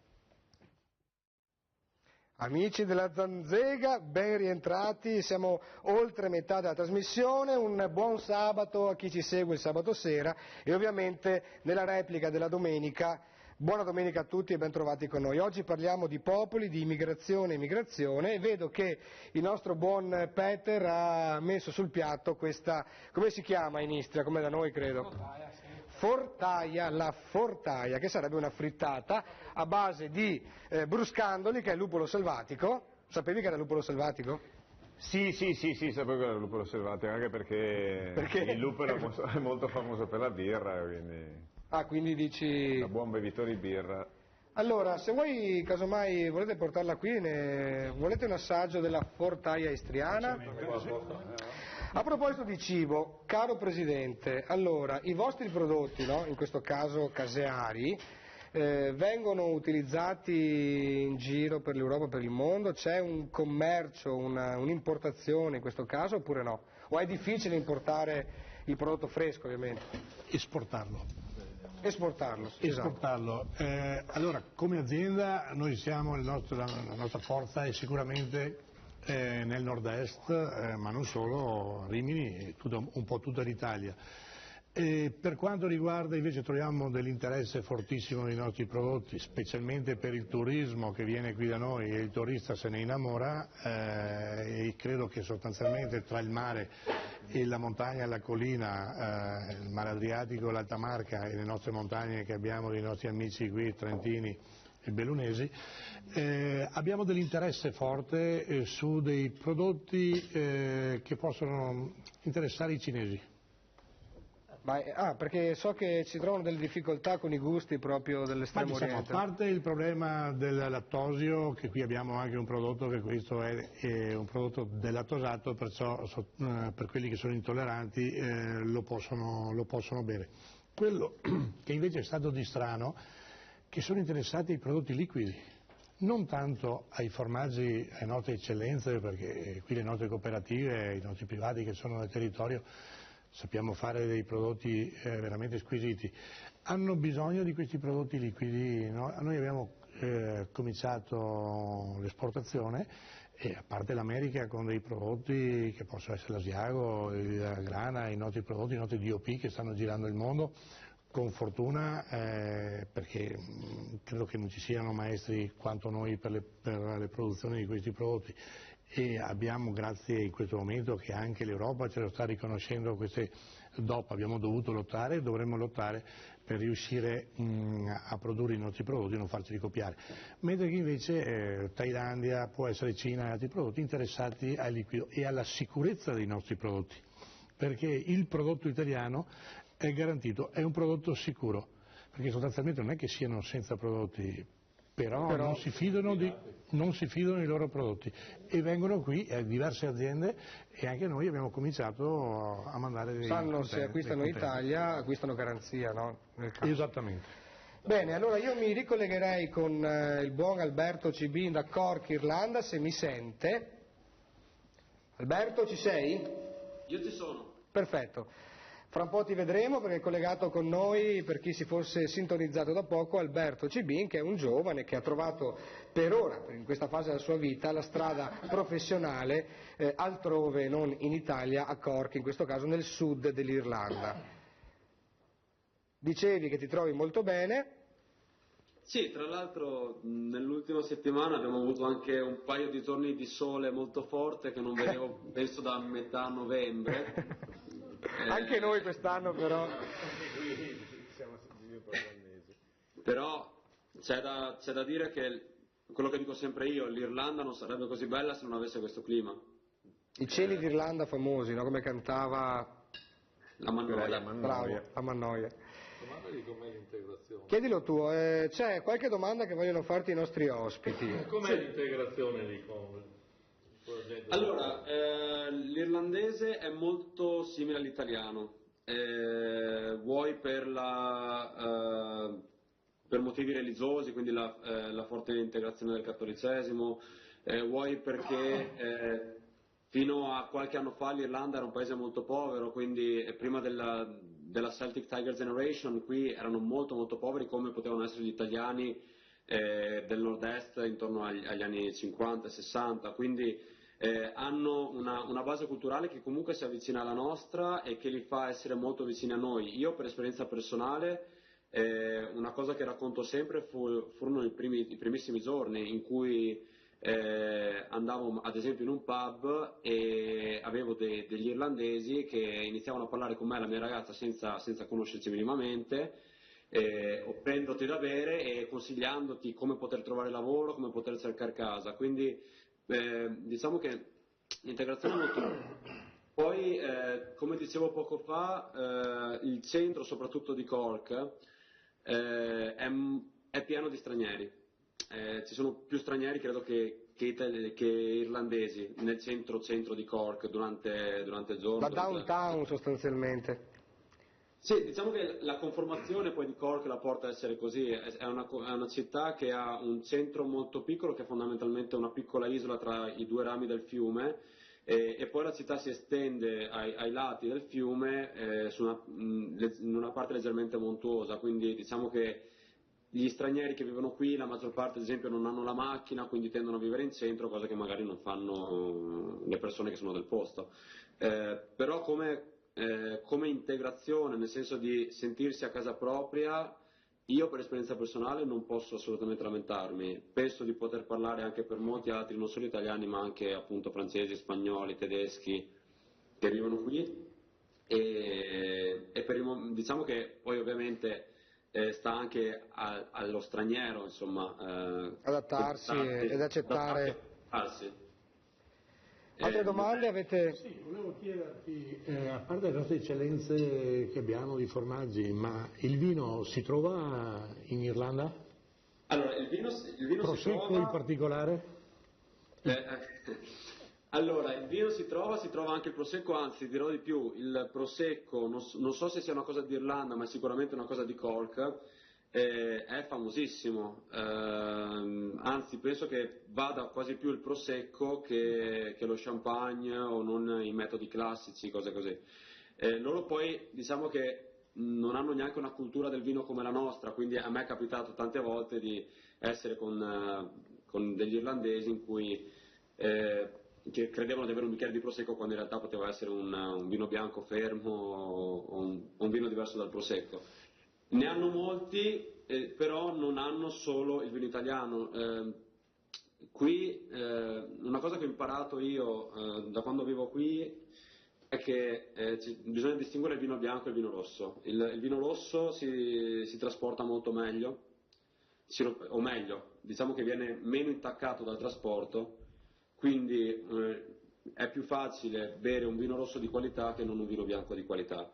Amici della Zanzega, ben rientrati, siamo oltre metà della trasmissione. Un buon sabato a chi ci segue il sabato sera e ovviamente nella replica della domenica. Buona domenica a tutti e ben trovati con noi. Oggi parliamo di popoli, di immigrazione e migrazione, e vedo che il nostro buon Peter ha messo sul piatto questa, come si chiama in Istria, come da noi credo? Fortaia, la fortaia, che sarebbe una frittata a base di bruscandoli, che è il luppolo selvatico. Sapevi che era il luppolo selvatico? Sì, sapevo che era il luppolo selvatico, anche perché il luppolo è molto famoso per la birra, quindi... Ah, quindi dici... Un buon bevitore di birra. Allora, se voi casomai volete portarla qui, volete un assaggio della fortaia istriana? A proposito di cibo, caro Presidente, allora, i vostri prodotti, no? In questo caso caseari, vengono utilizzati in giro per l'Europa e per il mondo? C'è un commercio, un'importazione in questo caso oppure no? O è difficile importare il prodotto fresco, ovviamente? Esportarlo. Esportarlo. Allora, come azienda noi siamo, la nostra forza è sicuramente nel nord-est, ma non solo, Rimini, un po' tutta l'Italia. Per quanto riguarda invece troviamo dell'interesse fortissimo nei nostri prodotti, specialmente per il turismo che viene qui da noi e il turista se ne innamora, e credo che sostanzialmente tra il mare e la montagna e la collina, il mare Adriatico, l'Alta Marca e le nostre montagne che abbiamo dei nostri amici qui trentini e bellunesi, abbiamo dell'interesse forte su dei prodotti che possono interessare i cinesi. Perché so che ci trovano delle difficoltà con i gusti proprio dell'estremo oriente. A parte il problema del lattosio, che qui abbiamo anche un prodotto, che questo è un prodotto delattosato, perciò per quelli che sono intolleranti lo possono bere. Quello che invece è stato di strano, che sono interessati ai prodotti liquidi, non tanto ai formaggi, alle nostre eccellenze, perché qui le nostre cooperative, i nostri privati che sono nel territorio, sappiamo fare dei prodotti veramente squisiti, hanno bisogno di questi prodotti liquidi, no? Noi abbiamo cominciato l'esportazione E a parte l'America con dei prodotti che possono essere l'Asiago, la grana, i nostri prodotti, i nostri DOP che stanno girando il mondo, con fortuna, perché credo che non ci siano maestri quanto noi per le produzioni di questi prodotti, e abbiamo, grazie in questo momento, che anche l'Europa ce lo sta riconoscendo, queste DOP, abbiamo dovuto lottare e dovremmo lottare per riuscire a produrre i nostri prodotti e non farci copiare, mentre che invece Thailandia, può essere Cina e altri prodotti interessati al liquido e alla sicurezza dei nostri prodotti, perché il prodotto italiano è garantito, è un prodotto sicuro, perché sostanzialmente non è che siano senza prodotti, però non si fidano dei loro prodotti e vengono qui diverse aziende, e anche noi abbiamo cominciato a mandare dei sanno se acquistano in Italia, acquistano garanzia, no? Esattamente. Bene, allora io mi ricollegherei con il buon Alberto CB da Cork, Irlanda, se mi sente. Alberto, ci sei? Io ci sono. Perfetto. Fra un po' ti vedremo, perché è collegato con noi, per chi si fosse sintonizzato da poco, Alberto Cibin, che è un giovane che ha trovato per ora, in questa fase della sua vita, la strada professionale altrove, non in Italia, a Cork, in questo caso nel sud dell'Irlanda. Dicevi che ti trovi molto bene. Sì, tra l'altro nell'ultima settimana abbiamo avuto anche un paio di giorni di sole molto forte che non vedevo penso da metà novembre. Anche noi quest'anno però. Però c'è da dire che, quello che dico sempre io, l'Irlanda non sarebbe così bella se non avesse questo clima. I cieli d'Irlanda famosi, no? Come cantava la Mannoia. Bravo, la Mannoia. Domandagli com'è l'integrazione. Chiedilo tu, c'è qualche domanda che vogliono farti i nostri ospiti. Com'è l'integrazione lì con... Allora, l'irlandese è molto simile all'italiano, vuoi per motivi religiosi, quindi la forte integrazione del cattolicesimo, vuoi perché fino a qualche anno fa l'Irlanda era un paese molto povero, quindi prima della Celtic Tiger Generation qui erano molto molto poveri, come potevano essere gli italiani del nord-est intorno agli anni 50 e 60, quindi hanno una base culturale che comunque si avvicina alla nostra e che li fa essere molto vicini a noi. Io, per esperienza personale, una cosa che racconto sempre furono i primissimi giorni in cui andavo ad esempio in un pub e avevo degli irlandesi che iniziavano a parlare con me e la mia ragazza senza conoscerci minimamente, offrendoti da bere e consigliandoti come poter trovare lavoro, come poter cercare casa, quindi diciamo che l'integrazione è molto... Poi, come dicevo poco fa, il centro soprattutto di Cork è pieno di stranieri, ci sono più stranieri credo che irlandesi nel centro di Cork durante il giorno. La downtown sostanzialmente. Sì, diciamo che la conformazione poi di Cork la porta a essere così, è una città che ha un centro molto piccolo che è fondamentalmente una piccola isola tra i due rami del fiume e poi la città si estende ai lati del fiume in una parte leggermente montuosa, quindi diciamo che gli stranieri che vivono qui, la maggior parte ad esempio non hanno la macchina, quindi tendono a vivere in centro, cosa che magari non fanno le persone che sono del posto. Però come integrazione, nel senso di sentirsi a casa propria, io per esperienza personale non posso assolutamente lamentarmi, penso di poter parlare anche per molti altri, non solo italiani ma anche appunto francesi, spagnoli, tedeschi che vivono qui e diciamo che poi ovviamente sta anche allo straniero insomma adattarsi ed accettare. Altre domande avete? Sì, volevo chiederti, a parte le nostre eccellenze che abbiamo di formaggi, ma il vino si trova in Irlanda? Allora, il vino Prosecco si trova... in particolare? Allora, il vino si trova anche il Prosecco, anzi dirò di più, il Prosecco, non so se sia una cosa di Irlanda, ma è sicuramente una cosa di Cork, è famosissimo, anzi penso che vada quasi più il Prosecco che lo Champagne o non i metodi classici, cose così. Loro poi diciamo che non hanno neanche una cultura del vino come la nostra, quindi a me è capitato tante volte di essere con degli irlandesi in cui che credevano di avere un bicchiere di prosecco quando in realtà poteva essere un vino bianco fermo o un vino diverso dal prosecco. Ne hanno molti, però non hanno solo il vino italiano. Qui una cosa che ho imparato io da quando vivo qui è che bisogna distinguere il vino bianco e il vino rosso. Il vino rosso si trasporta molto meglio, o meglio, diciamo che viene meno intaccato dal trasporto, quindi è più facile bere un vino rosso di qualità che non un vino bianco di qualità.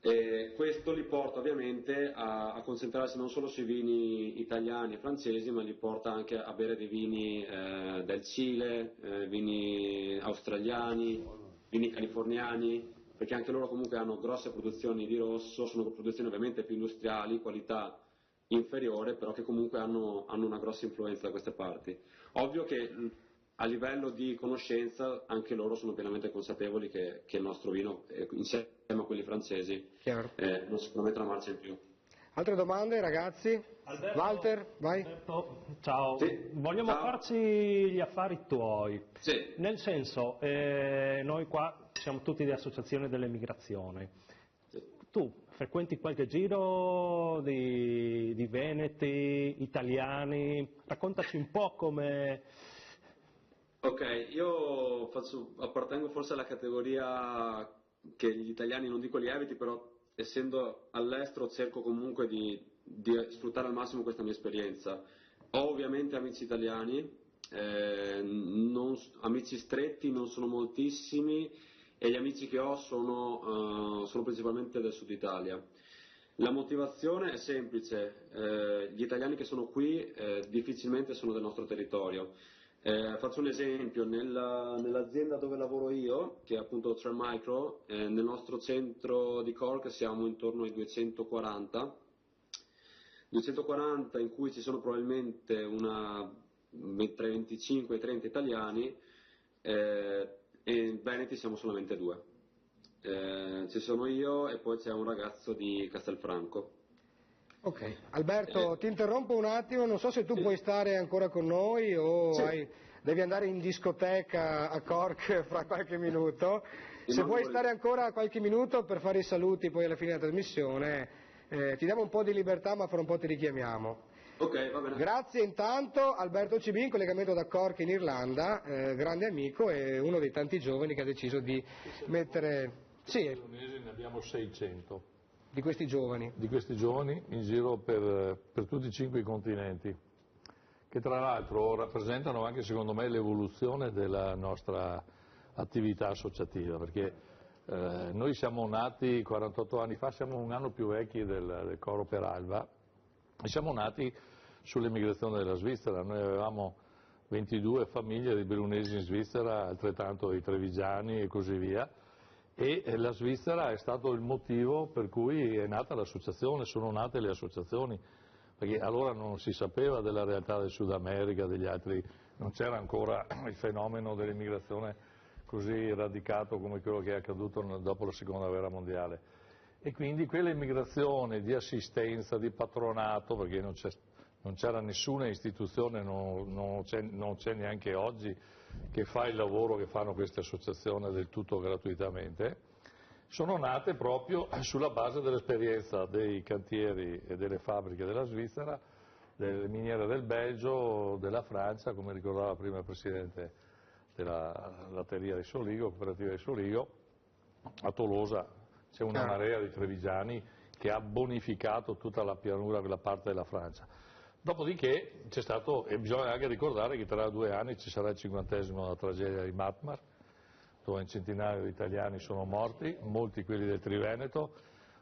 E questo li porta ovviamente a concentrarsi non solo sui vini italiani e francesi, ma li porta anche a bere dei vini del Cile, vini australiani, vini californiani, perché anche loro comunque hanno grosse produzioni di rosso, sono produzioni ovviamente più industriali, qualità inferiore, però che comunque hanno una grossa influenza da queste parti. Ovvio che a livello di conoscenza anche loro sono pienamente consapevoli che il nostro vino, insieme a quelli francesi, non si può mettere una marcia in più. Altre domande, ragazzi? Alberto, Walter, vai. Alberto, ciao. Sì. Vogliamo Ciao. farci gli affari tuoi. Sì. Nel senso, noi qua siamo tutti di associazione dell'emigrazione. Tu frequenti qualche giro di veneti, italiani? Raccontaci un po' come... Ok, io appartengo forse alla categoria che gli italiani, non dico li eviti, però essendo all'estero cerco comunque di sfruttare al massimo questa mia esperienza. Ho ovviamente amici italiani, amici stretti non sono moltissimi, e gli amici che ho sono principalmente del sud Italia. La motivazione è semplice, gli italiani che sono qui difficilmente sono del nostro territorio. Faccio un esempio, nell'azienda dove lavoro io, che è appunto Tremicro, nel nostro centro di Cork siamo intorno ai 240, in cui ci sono probabilmente tra i 25 e i 30 italiani, e in Veneti siamo solamente 2. Ci sono io e poi c'è un ragazzo di Castelfranco. Ok, Alberto, ti interrompo un attimo, non so se tu puoi stare ancora con noi o devi andare in discoteca a Cork fra qualche minuto. Se vuoi stare ancora qualche minuto per fare i saluti poi alla fine della trasmissione, ti diamo un po' di libertà, ma fra un po' ti richiamiamo. Ok, va bene. Grazie intanto Alberto Cibin, in collegamento da Cork in Irlanda, grande amico e uno dei tanti giovani che ha deciso di mettere... Sì, Ne abbiamo 600. Di questi giovani in giro per tutti i 5 continenti, che tra l'altro rappresentano anche secondo me l'evoluzione della nostra attività associativa, perché noi siamo nati 48 anni fa, siamo un anno più vecchi del Coro per Alba, e siamo nati sull'emigrazione della Svizzera. Noi avevamo 22 famiglie di brunesi in Svizzera, altrettanto di trevigiani e così via. E la Svizzera è stato il motivo per cui è nata l'associazione, sono nate le associazioni, perché allora non si sapeva della realtà del Sud America, degli altri, non c'era ancora il fenomeno dell'immigrazione così radicato come quello che è accaduto dopo la Seconda Guerra Mondiale. E quindi quell'immigrazione di assistenza, di patronato, perché non c'era nessuna istituzione, non c'è neanche oggi, che fa il lavoro che fanno queste associazioni del tutto gratuitamente, sono nate proprio sulla base dell'esperienza dei cantieri e delle fabbriche della Svizzera, delle miniere del Belgio, della Francia, come ricordava prima il Presidente della latteria di Soligo, cooperativa di Soligo. A Tolosa c'è una marea di trevigiani che ha bonificato tutta la pianura, quella parte della Francia. Dopodiché c'è stato, e bisogna anche ricordare che tra 2 anni ci sarà il 50° della tragedia di Matmar, dove un centinaio di italiani sono morti, molti quelli del Triveneto,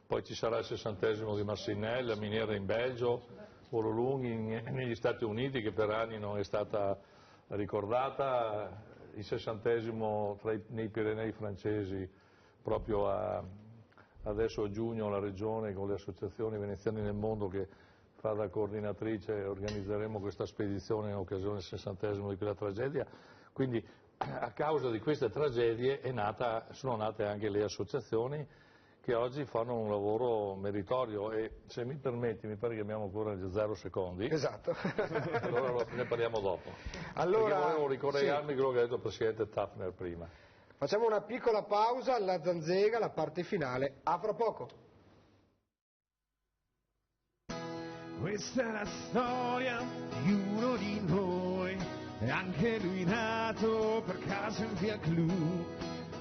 poi ci sarà il 60° di Massinelle, la miniera in Belgio, Orolunghi negli Stati Uniti, che per anni non è stata ricordata, il 60° nei Pirenei francesi, proprio adesso a giugno la regione con le associazioni veneziane nel mondo che fa da coordinatrice, organizzeremo questa spedizione in occasione del 60° di quella tragedia. Quindi a causa di queste tragedie sono nate anche le associazioni che oggi fanno un lavoro meritorio e se mi permetti, mi pare che abbiamo ancora 0 secondi. Esatto. Allora ne parliamo dopo. Allora, perché volevo ricollegarmi a quello che ha detto il Presidente Tafner prima. Facciamo una piccola pausa, la zanzega, la parte finale, a fra poco. Questa è la storia di uno di noi, e anche lui nato per caso in via Clou,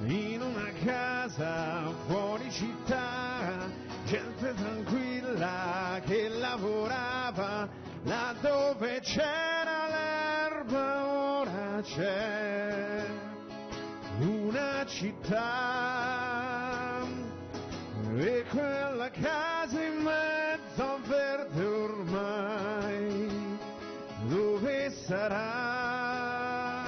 in una casa fuori città, gente tranquilla che lavorava, là dove c'era l'erba ora c'è una città, e quella casa in mezzo al verde ormai, dove sarà?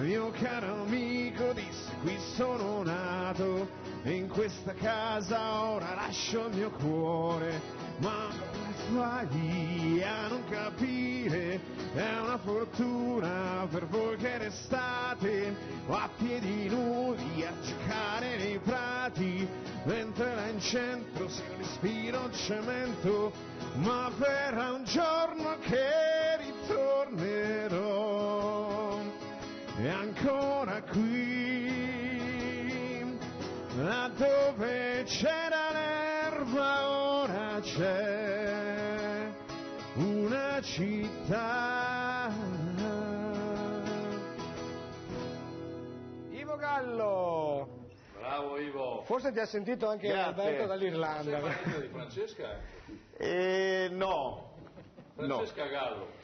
Mio caro amico disse, qui sono nato, e in questa casa ora lascio il mio cuore, ma come fai a non capire? È una fortuna per voi che restate a piedi nudi a giocare nei prati, mentre là in centro si respira un cemento, ma verrà un giorno che ritornerò, e ancora qui, là dove c'era l'erba ora c'è una città. Ivo Gallo. Bravo Ivo. Forse ti ha sentito anche Grazie. Alberto dall'Irlanda. Sei marito di Francesca? No. Francesca Gallo.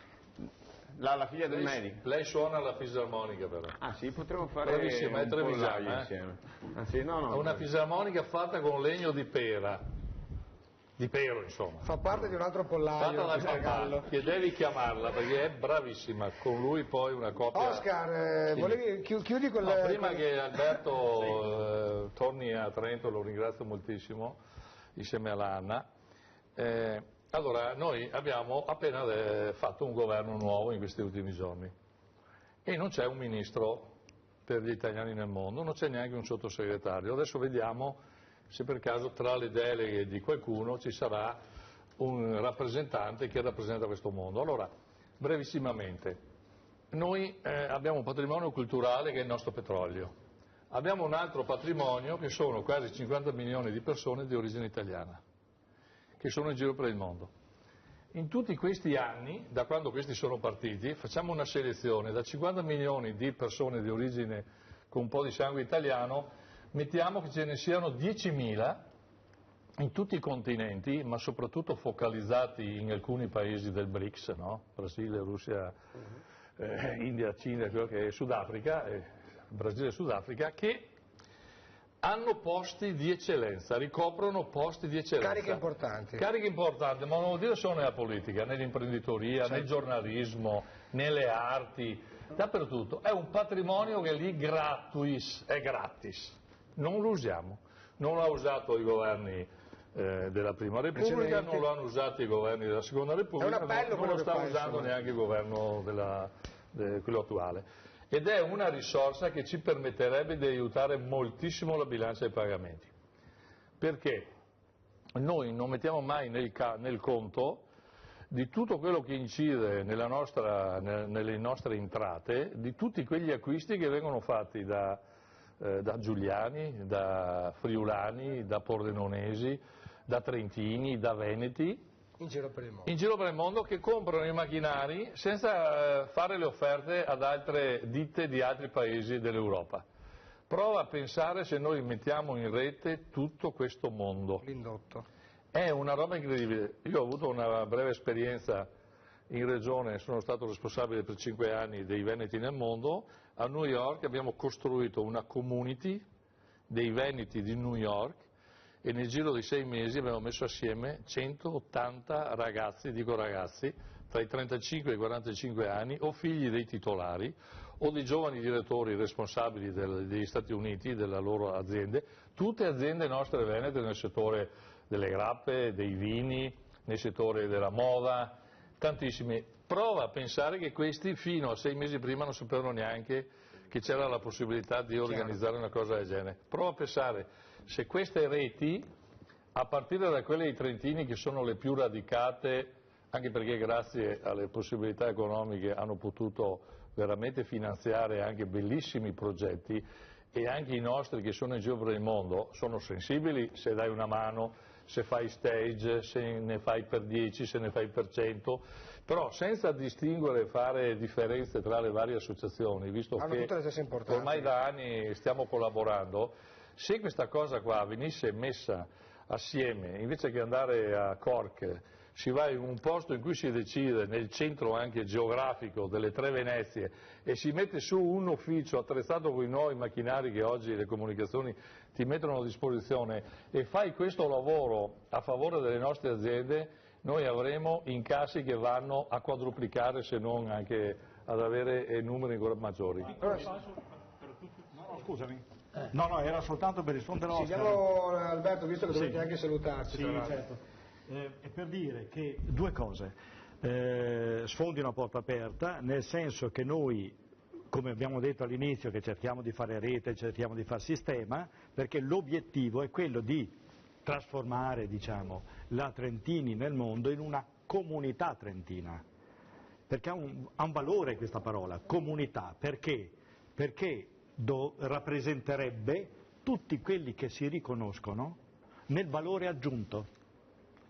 La figlia del medico. Lei suona la fisarmonica però. Ah sì, potremmo fare bravissima, è un trevigiana pollaio insieme. Ah, sì, no, Ha una fisarmonica fatta con legno di pera. Di pero, insomma. Fa parte di un altro pollaio. Fatta da questo Gallo. papà, che devi chiamarla perché è bravissima. Con lui poi una coppia. Oscar, Sì. volevi chiudi con No, prima che Alberto torni a Trento, lo ringrazio moltissimo, insieme all'Anna. Allora, noi abbiamo appena fatto un governo nuovo in questi ultimi giorni e non c'è un ministro per gli italiani nel mondo, non c'è neanche un sottosegretario. Adesso vediamo se per caso tra le deleghe di qualcuno ci sarà un rappresentante che rappresenta questo mondo. Allora, brevissimamente, noi abbiamo un patrimonio culturale che è il nostro petrolio, abbiamo un altro patrimonio che sono quasi 50 milioni di persone di origine italiana, che sono in giro per il mondo. In tutti questi anni, da quando questi sono partiti, facciamo una selezione, da 50 milioni di persone di origine con un po' di sangue italiano, mettiamo che ce ne siano 10.000 in tutti i continenti, ma soprattutto focalizzati in alcuni paesi del BRICS, no? Brasile, Russia, India, Cina, quello che è Sudafrica, Brasile e Sudafrica, che hanno posti di eccellenza, ricoprono posti di eccellenza. Cariche importanti. Cariche importanti, ma non vuol dire solo nella politica, nell'imprenditoria, nel giornalismo, nelle arti, dappertutto. È un patrimonio che è lì è gratis. Non lo usiamo. Non l'ha usato i governi della Prima Repubblica, non lo hanno usato i governi della Seconda Repubblica, non lo sta usando neanche il governo quello attuale. Ed è una risorsa che ci permetterebbe di aiutare moltissimo la bilancia dei pagamenti. Perché noi non mettiamo mai nel conto di tutto quello che incide nelle nostre entrate, di tutti quegli acquisti che vengono fatti da giuliani, da friulani, da pordenonesi, da trentini, da veneti, in giro per il mondo. In giro per il mondo, che comprano i macchinari senza fare le offerte ad altre ditte di altri paesi dell'Europa. Prova a pensare se noi mettiamo in rete tutto questo mondo. L'indotto. È una roba incredibile. Io ho avuto una breve esperienza in regione, sono stato responsabile per 5 anni dei Veneti nel mondo. A New York abbiamo costruito una community dei Veneti di New York e nel giro di 6 mesi abbiamo messo assieme 180 ragazzi, dico ragazzi, tra i 35 e i 45 anni, o figli dei titolari o dei giovani direttori responsabili degli Stati Uniti, delle loro aziende, tutte aziende nostre venete nel settore delle grappe, dei vini, nel settore della moda, tantissimi. Prova a pensare che questi fino a 6 mesi prima non sapevano neanche che c'era la possibilità di organizzare una cosa del genere. Prova a pensare, se queste reti, a partire da quelle dei trentini che sono le più radicate, anche perché grazie alle possibilità economiche hanno potuto veramente finanziare anche bellissimi progetti, e anche i nostri che sono in giro per il mondo sono sensibili se dai una mano, se fai stage, se ne fai per 10, se ne fai per 100, però senza distinguere e fare differenze tra le varie associazioni, visto che ormai da anni stiamo collaborando, se questa cosa qua venisse messa assieme, invece che andare a Cork, si va in un posto in cui si decide, nel centro anche geografico delle tre Venezie, e si mette su un ufficio attrezzato con i nuovi macchinari che oggi le comunicazioni ti mettono a disposizione, e fai questo lavoro a favore delle nostre aziende, noi avremo incassi che vanno a quadruplicare, se non anche ad avere numeri ancora maggiori. Scusami. No, era soltanto per rispondere a Oscar. Diamo Alberto, visto che dovete anche salutarci. Sì, certo. È per dire che due cose, sfondi una porta aperta, nel senso che noi, come abbiamo detto all'inizio, che cerchiamo di fare rete, cerchiamo di fare sistema, perché l'obiettivo è quello di trasformare, diciamo, la Trentini nel mondo in una comunità trentina, perché ha un valore questa parola, comunità, perché rappresenterebbe tutti quelli che si riconoscono nel valore aggiunto.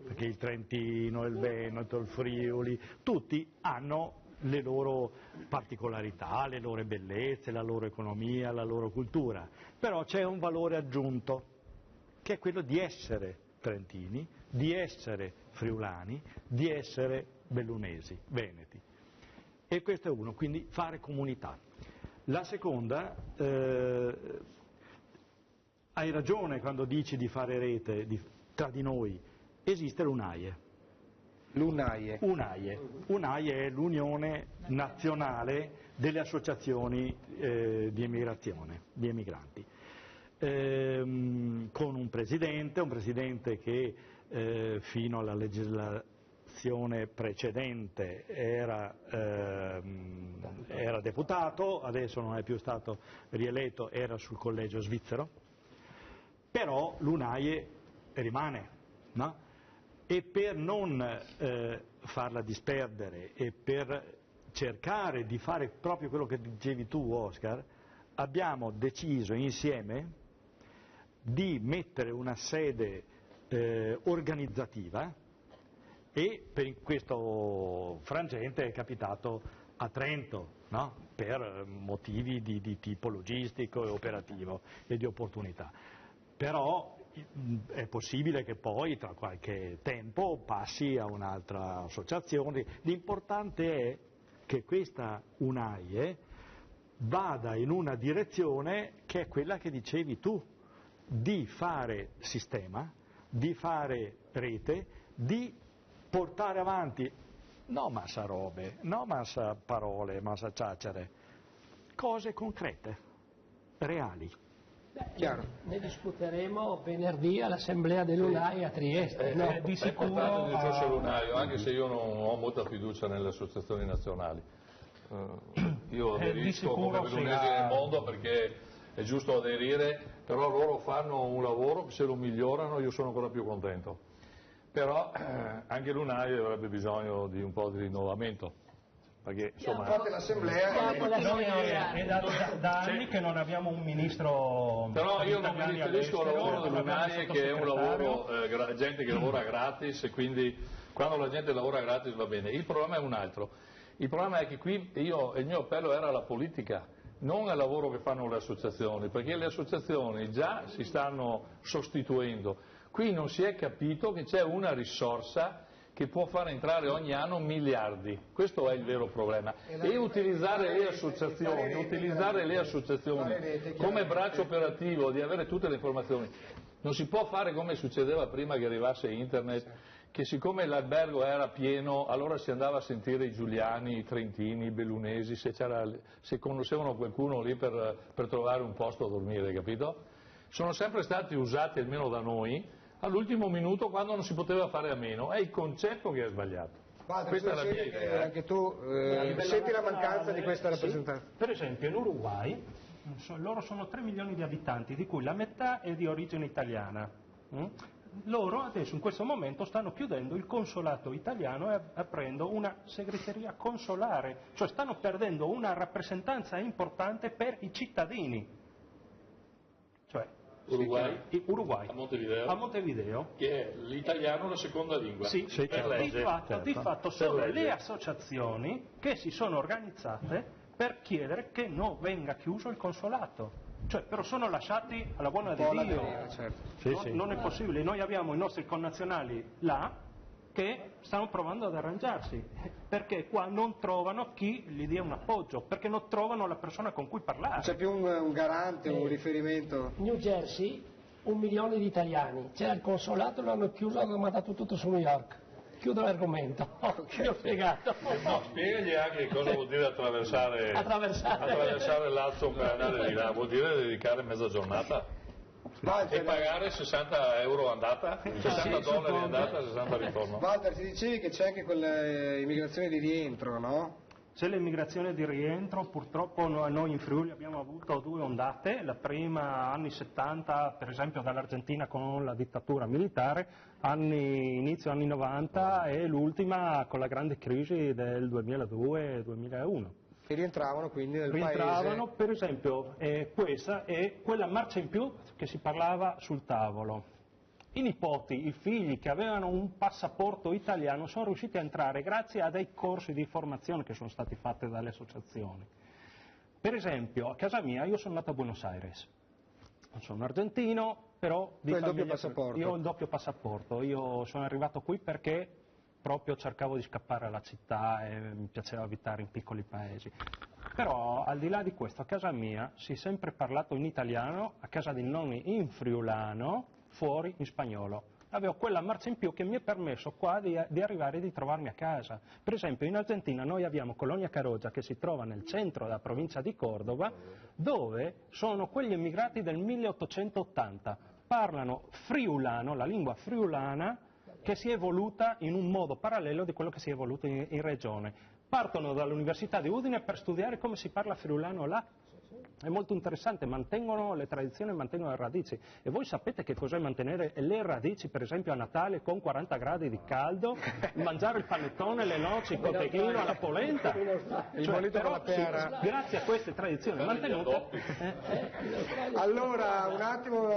Perché il Trentino, il Veneto, il Friuli, tutti hanno le loro particolarità, le loro bellezze, la loro economia, la loro cultura, però c'è un valore aggiunto che è quello di essere trentini, di essere friulani, di essere bellunesi, veneti. E questo è uno, quindi fare comunità. La seconda, hai ragione quando dici di fare rete tra di noi. Esiste l'UNAIE. UNAIE è l'Unione Nazionale delle Associazioni di Emigrazione, di emigranti, con un presidente che fino alla legislazione precedente era deputato, adesso non è più stato rieletto, era sul collegio svizzero, però l'UNAIE rimane, no? E per non farla disperdere e per cercare di fare proprio quello che dicevi tu, Oscar, abbiamo deciso insieme di mettere una sede organizzativa, e per questo frangente è capitato a Trento, no? Per motivi di tipo logistico e operativo e di opportunità. Però è possibile che poi tra qualche tempo passi a un'altra associazione. L'importante è che questa UNAIE vada in una direzione che è quella che dicevi tu, di fare sistema, di fare rete, di portare avanti, no massa robe, no massa parole, massa ciacciare, cose concrete, reali. Chiaro. Ne discuteremo venerdì all'assemblea dell'UNAI a Trieste. Di sicuro il discorso dell'UNAI, anche se io non ho molta fiducia nelle associazioni nazionali. Io aderisco come bellunesi nel mondo perché è giusto aderire, però loro fanno un lavoro che se lo migliorano io sono ancora più contento. Però anche l'UNAI avrebbe bisogno di un po' di rinnovamento. Perché insomma l'assemblea è da anni che non abbiamo un ministro. Però io non mi riferisco al lavoro dell'UNAI, che è un lavoro gente che lavora gratis, e quindi quando la gente lavora gratis va bene. Il problema è un altro. Il problema è che qui il mio appello era alla politica, non al lavoro che fanno le associazioni, perché le associazioni già si stanno sostituendo. Qui non si è capito che c'è una risorsa che può far entrare ogni anno miliardi, questo è il vero problema, e utilizzare le associazioni come braccio operativo di avere tutte le informazioni. Non si può fare come succedeva prima che arrivasse internet, che siccome l'albergo era pieno allora si andava a sentire i giuliani, i trentini, i bellunesi, se conoscevano qualcuno lì per trovare un posto a dormire, capito? Sono sempre stati usati, almeno da noi, all'ultimo minuto quando non si poteva fare a meno, è il concetto che è sbagliato. Questa è la mia idea. Anche tu senti la mancanza di questa rappresentanza. Sì. Per esempio in Uruguay, loro sono 3 milioni di abitanti, di cui la metà è di origine italiana. Loro adesso in questo momento stanno chiudendo il consolato italiano e aprendo una segreteria consolare, cioè stanno perdendo una rappresentanza importante per i cittadini. Cioè, Uruguay, a Montevideo, che è l'italiano la seconda lingua. Sì, per legge. Di fatto sono le associazioni che si sono organizzate per chiedere che non venga chiuso il consolato. Cioè, però sono lasciati alla buona di Dio. Certo. Non è possibile. Noi abbiamo i nostri connazionali là che stanno provando ad arrangiarsi, perché qua non trovano chi gli dia un appoggio, perché non trovano la persona con cui parlare. Non c'è più un garante, un riferimento. New Jersey, 1 milione di italiani, c'era il consolato, l'hanno chiuso, hanno mandato tutto su New York. Chiudo l'argomento, ti ho spiegato. No, spiegagli anche cosa vuol dire attraversare l'Hudson per andare di là, vuol dire dedicare mezza giornata e pagare 60 euro andata, 60 dollari andata, 60 ritorno. Walter, ti dicevi che c'è anche quell'immigrazione di rientro, no? C'è l'immigrazione di rientro, purtroppo noi in Friuli abbiamo avuto 2 ondate, la prima anni 70 per esempio dall'Argentina con la dittatura militare, inizio anni 90 e l'ultima con la grande crisi del 2002-2001. Che rientravano quindi nel Rientravano, paese. Per esempio, questa è quella marcia in più che si parlava sul tavolo. I nipoti, i figli che avevano un passaporto italiano sono riusciti a entrare grazie a dei corsi di formazione che sono stati fatti dalle associazioni. Per esempio, a casa mia io sono nato a Buenos Aires, non sono argentino, però io ho il doppio passaporto, io sono arrivato qui perché proprio cercavo di scappare alla città e mi piaceva abitare in piccoli paesi. Però al di là di questo, a casa mia si è sempre parlato in italiano, a casa dei nonni in friulano, fuori in spagnolo. Avevo quella marcia in più che mi ha permesso qua di arrivare e di trovarmi a casa. Per esempio in Argentina noi abbiamo Colonia Carogia che si trova nel centro della provincia di Cordova, dove sono quegli immigrati del 1880. Parlano friulano, la lingua friulana, che si è evoluta in un modo parallelo di quello che si è evoluto in regione. Partono dall'Università di Udine per studiare come si parla friulano là. È molto interessante, mantengono le tradizioni, mantengono le radici. E voi sapete che cos'è mantenere le radici, per esempio a Natale con 40 gradi di caldo, mangiare il panettone, le noci, il cotechino alla polenta? Il bollito con la pera. Grazie a queste tradizioni mantenute. Allora, un attimo,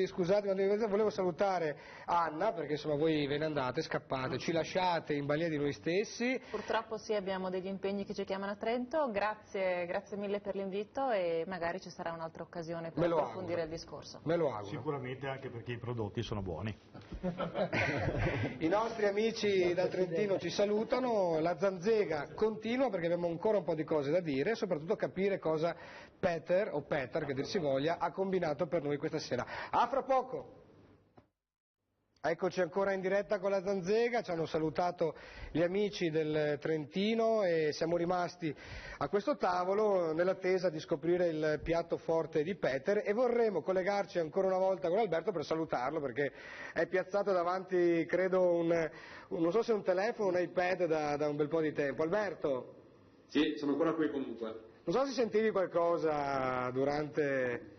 scusate, volevo salutare Anna, perché insomma voi ve ne andate, scappate, ci lasciate in balia di noi stessi. Purtroppo sì, abbiamo degli impegni che ci chiamano a Trento, grazie mille per l'invito e magari ci sarà un'altra occasione per approfondire il discorso. Me lo auguro. Sicuramente anche perché i prodotti sono buoni. I nostri amici dal Trentino ci salutano, la Zanzega continua perché abbiamo ancora un po' di cose da dire e soprattutto capire cosa Peter, o Peter che dir si voglia, ha combinato per noi questa sera. A fra poco! Eccoci ancora in diretta con la Zanzega, ci hanno salutato gli amici del Trentino e siamo rimasti a questo tavolo nell'attesa di scoprire il piatto forte di Peter e vorremmo collegarci ancora una volta con Alberto per salutarlo perché è piazzato davanti, credo, non so se un telefono o un iPad da un bel po' di tempo. Alberto? Sì, sono ancora qui comunque. Non so se sentivi qualcosa durante...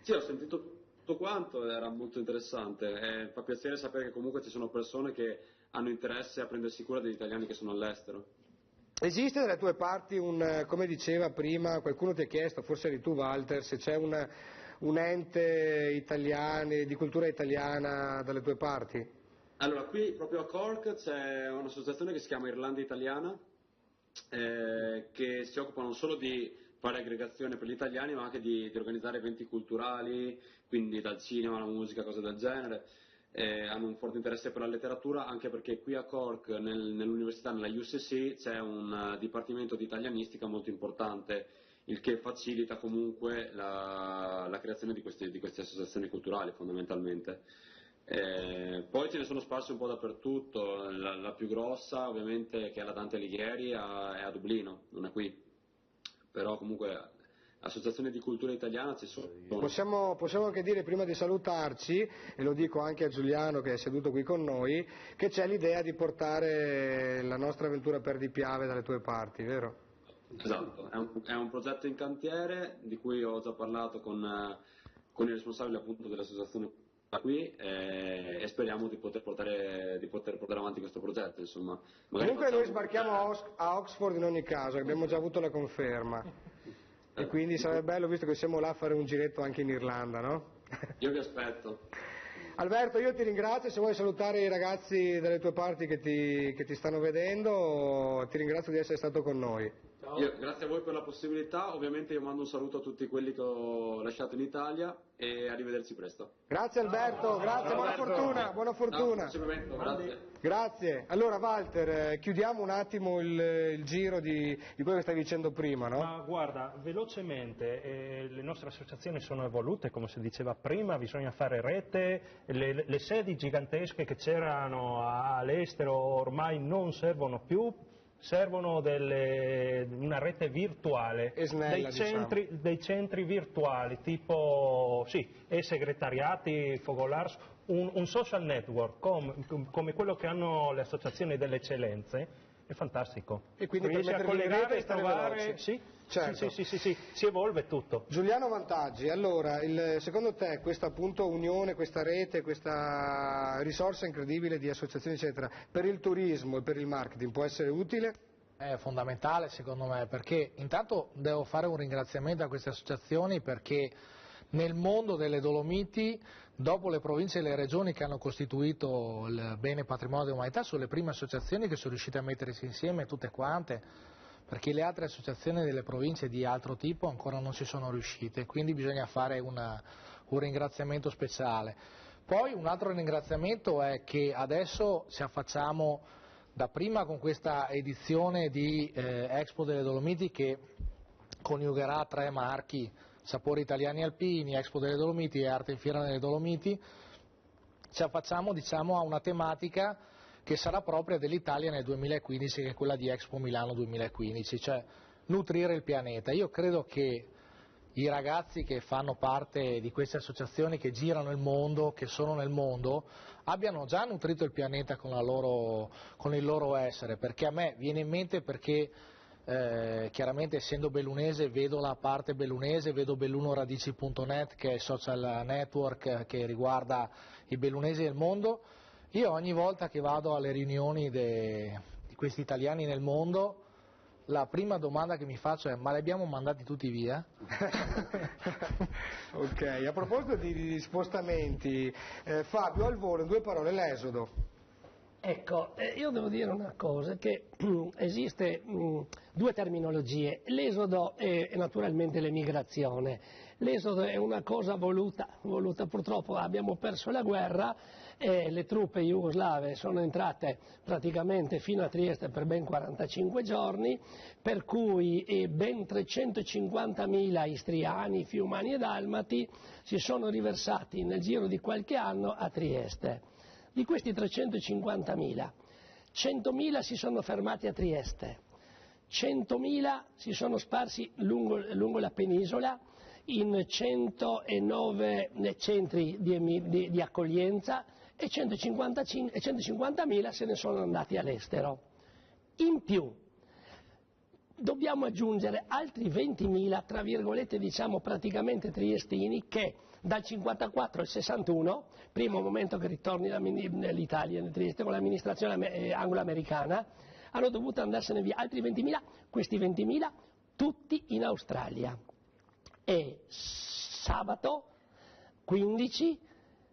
Sì, ho sentito tutto quanto, era molto interessante, fa piacere sapere che comunque ci sono persone che hanno interesse a prendersi cura degli italiani che sono all'estero. Esiste dalle tue parti come diceva prima, qualcuno ti ha chiesto, forse eri tu Walter, se c'è un ente italiano, di cultura italiana dalle tue parti? Allora, qui proprio a Cork c'è un'associazione che si chiama Irlanda Italiana, che si occupa non solo di fare aggregazione per gli italiani ma anche di organizzare eventi culturali, quindi dal cinema alla musica, cose del genere. Hanno un forte interesse per la letteratura anche perché qui a Cork nell'università, nella UCC, c'è un dipartimento di italianistica molto importante, il che facilita comunque la creazione di queste associazioni culturali fondamentalmente. Poi ce ne sono sparse un po' dappertutto, la più grossa ovviamente che è la Dante Alighieri è a Dublino, non è qui, però comunque associazioni di cultura italiana ci sono. Possiamo anche dire, prima di salutarci, e lo dico anche a Giuliano che è seduto qui con noi, che c'è l'idea di portare la nostra avventura per Di Piave dalle tue parti, vero? Esatto, è un progetto in cantiere di cui ho già parlato con i responsabili appunto dell'associazione qui e speriamo di poter portare avanti questo progetto, insomma. Comunque noi sbarchiamo a Oxford in ogni caso, abbiamo già avuto la conferma e quindi sarebbe bello, visto che siamo là, a fare un giretto anche in Irlanda, no? Io vi aspetto. Alberto, io ti ringrazio, se vuoi salutare i ragazzi dalle tue parti che ti stanno vedendo, ti ringrazio di essere stato con noi. Grazie a voi per la possibilità, ovviamente io mando un saluto a tutti quelli che ho lasciato in Italia e arrivederci presto. Grazie Alberto, grazie, buona fortuna. Grazie. Grazie. Allora Walter, chiudiamo un attimo il giro di quello che stavi dicendo prima, no? Ma guarda, velocemente, le nostre associazioni sono evolute, come si diceva prima, bisogna fare rete, le sedi gigantesche che c'erano all'estero ormai non servono più, servono una rete virtuale, dei centri virtuali tipo e-segretariati, Fogolars, un social network come quello che hanno le associazioni delle eccellenze, è fantastico. E quindi riesci a collegare e trovare, certo. sì, si evolve tutto. Giuliano Vantaggi, allora, secondo te questa appunto unione, questa rete, questa risorsa incredibile di associazioni eccetera, per il turismo e per il marketing può essere utile? È fondamentale secondo me, perché intanto devo fare un ringraziamento a queste associazioni perché nel mondo delle Dolomiti, dopo le province e le regioni che hanno costituito il bene patrimonio dell'umanità, sono le prime associazioni che sono riuscite a mettersi insieme tutte quante, perché le altre associazioni delle province di altro tipo ancora non ci sono riuscite, quindi bisogna fare un ringraziamento speciale. Poi un altro ringraziamento è che adesso ci affacciamo dapprima con questa edizione di Expo delle Dolomiti che coniugherà 3 marchi, Sapori Italiani Alpini, Expo delle Dolomiti e Arte in Fiera nelle Dolomiti, ci affacciamo a una tematica che sarà propria dell'Italia nel 2015, che è quella di Expo Milano 2015, cioè nutrire il pianeta. Io credo che i ragazzi che fanno parte di queste associazioni, che girano il mondo, che sono nel mondo, abbiano già nutrito il pianeta con il loro essere, perché a me viene in mente perché chiaramente essendo bellunese vedo la parte bellunese, vedo bellunoradici.net che è il social network che riguarda i bellunesi del mondo. Io ogni volta che vado alle riunioni di questi italiani nel mondo, la prima domanda che mi faccio è: ma li abbiamo mandati tutti via? Ok, a proposito di spostamenti, Fabio, al volo, in 2 parole, l'esodo. Ecco, io devo dire una cosa, che esiste 2 terminologie. L'esodo è naturalmente l'emigrazione. L'esodo è una cosa voluta, purtroppo abbiamo perso la guerra e le truppe jugoslave sono entrate praticamente fino a Trieste per ben 45 giorni, per cui ben 350.000 istriani, fiumani e dalmati si sono riversati nel giro di qualche anno a Trieste. Di questi 350.000, 100.000 si sono fermati a Trieste, 100.000 si sono sparsi lungo la penisola in 109 centri di accoglienza e 150.000 se ne sono andati all'estero. In più dobbiamo aggiungere altri 20.000, tra virgolette diciamo praticamente triestini, che dal 54 al 61, primo momento che ritorni l'Italia nel Trieste con l'amministrazione anglo-americana, hanno dovuto andarsene via altri 20.000, questi 20.000 tutti in Australia. E sabato 15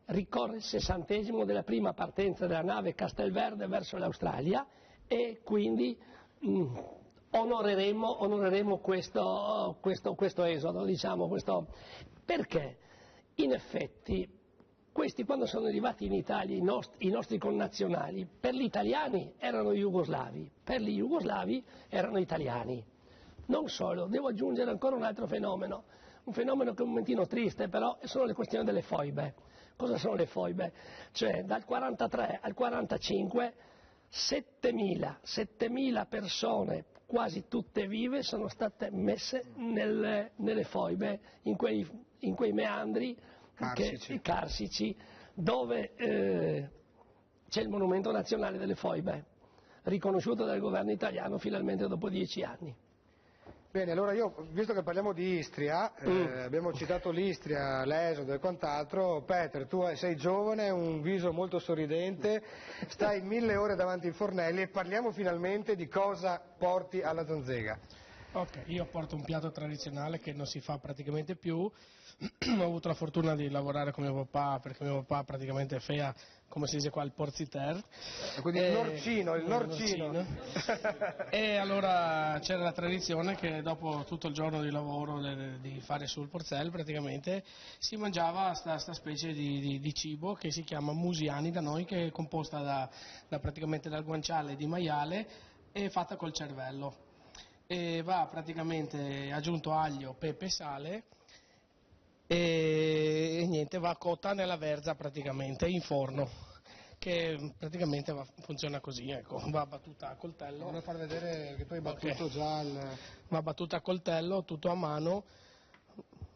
ricorre il 60° della prima partenza della nave Castelverde verso l'Australia e quindi onoreremo questo esodo, diciamo, perché in effetti questi quando sono arrivati in Italia i nostri connazionali, per gli italiani erano jugoslavi, per gli jugoslavi erano italiani. Non solo, devo aggiungere ancora un altro fenomeno, un fenomeno che è un momentino triste, però sono le questioni delle foibe. Cosa sono le foibe? Cioè dal 43 al 45 7.000 persone, quasi tutte vive, sono state messe nelle foibe, in quei meandri carsici, dove c'è il monumento nazionale delle foibe, riconosciuto dal governo italiano finalmente dopo 10 anni. Bene, allora io, visto che parliamo di Istria, abbiamo citato l'Istria, l'Esodo e quant'altro, Peter, tu sei giovane, un viso molto sorridente, stai 1000 ore davanti ai fornelli e parliamo finalmente di cosa porti alla Zanzega. Ok, io porto un piatto tradizionale che non si fa praticamente più. Ho avuto la fortuna di lavorare con mio papà, perché mio papà praticamente feia, come si dice qua, il porziter. Quindi il norcino. E allora c'era la tradizione che dopo tutto il giorno di lavoro di fare sul porzel praticamente si mangiava sta specie di cibo che si chiama musiani da noi, che è composta praticamente dal guanciale di maiale e fatta col cervello. E va praticamente aggiunto aglio, pepe e sale e niente, va cotta nella verza praticamente in forno, che praticamente funziona così, ecco, va battuta a coltello. Voglio far vedere che tu hai battuto già va battuta a coltello, tutto a mano,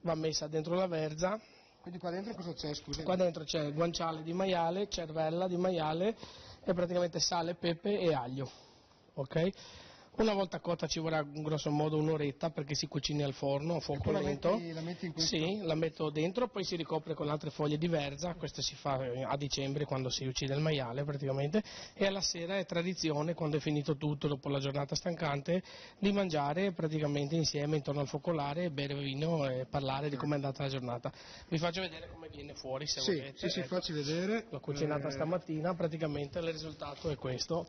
va messa dentro la verza. Quindi qua dentro cosa c'è, scusa? Qua dentro c'è guanciale di maiale, cervella di maiale e praticamente sale, pepe e aglio, ok? Una volta cotta ci vorrà grosso modo un'oretta perché si cucina al forno a fuoco lento. La metti in questo? Sì, la metto dentro, poi si ricopre con altre foglie di verza, questo si fa a dicembre quando si uccide il maiale praticamente, e alla sera è tradizione, quando è finito tutto, dopo la giornata stancante, di mangiare praticamente insieme intorno al focolare, bere vino e parlare di come è andata la giornata. Vi faccio vedere come viene fuori se volete. Sì, ecco. facci vedere. L'ho cucinata stamattina, praticamente il risultato è questo.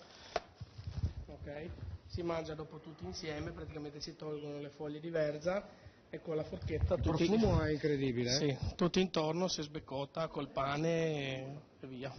Ok? Si mangia dopo tutti insieme, praticamente si tolgono le foglie di verza e con la forchetta il profumo è incredibile. Sì, tutto intorno si sbecotta col pane e via.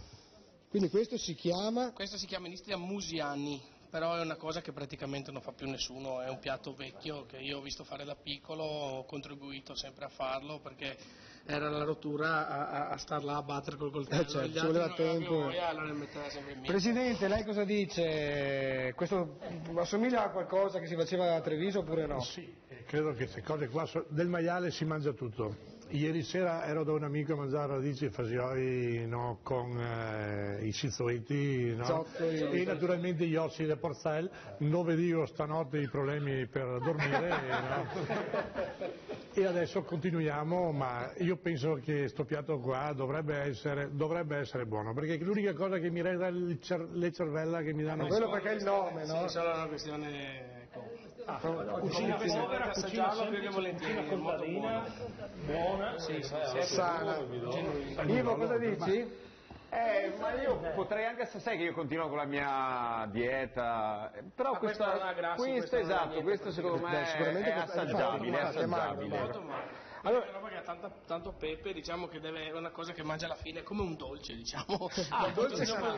Quindi questo si chiama? Questo si chiama in Istria musiani, però è una cosa che praticamente non fa più nessuno, è un piatto vecchio che io ho visto fare da piccolo, ho contribuito sempre a farlo perché era la rottura a star là a battere col coltello. Certo, ci voleva tempo. Allora metteva sempre in mezzo. Presidente, lei cosa dice? Questo assomiglia a qualcosa che si faceva a Treviso oppure no? Sì, credo che queste cose qua, del maiale si mangia tutto. Ieri sera ero da un amico a mangiare radici e fagioli, no, con i sizzoiti, no? E naturalmente gli ossi del porzel, dove dico stanotte i problemi per dormire. No? E adesso continuiamo, ma io penso che sto piatto qua dovrebbe essere buono, perché l'unica cosa che mi resta è le cervella che mi danno. Quello perché è il nome, no? Sì, solo una questione. Cucina povera, cucina contadina, buona, sana. Ivo, cosa dici? Ma io potrei anche, sai che io continuo con la mia dieta, però questo secondo me è assaggiabile. Allora, una roba che ha tanto pepe, diciamo che è una cosa che mangia alla fine, è come un dolce, diciamo.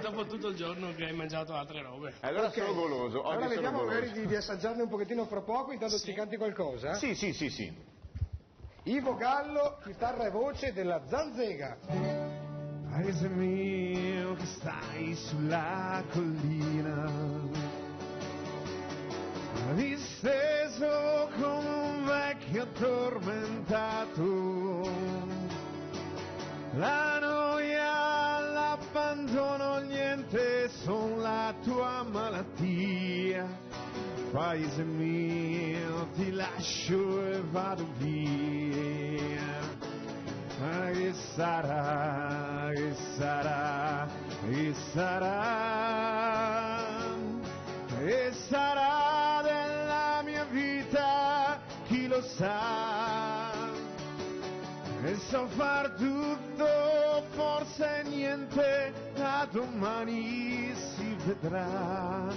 Dopo tutto il giorno che hai mangiato altre robe. Allora sono goloso. Allora vediamo magari di assaggiarne un pochettino fra poco, intanto ci canti qualcosa? Sì. Ivo Gallo, chitarra e voce della Zanzega. Paese mio che stai sulla collina, disteso come un vecchio addormentato, la noia, l'abbandono, niente son la tua malattia. Paese mio, ti lascio e vado via. Ma che sarà, che sarà, che sarà, che sarà della mia vita, chi lo sa. E so far tutto, forse niente, da domani si vedrà.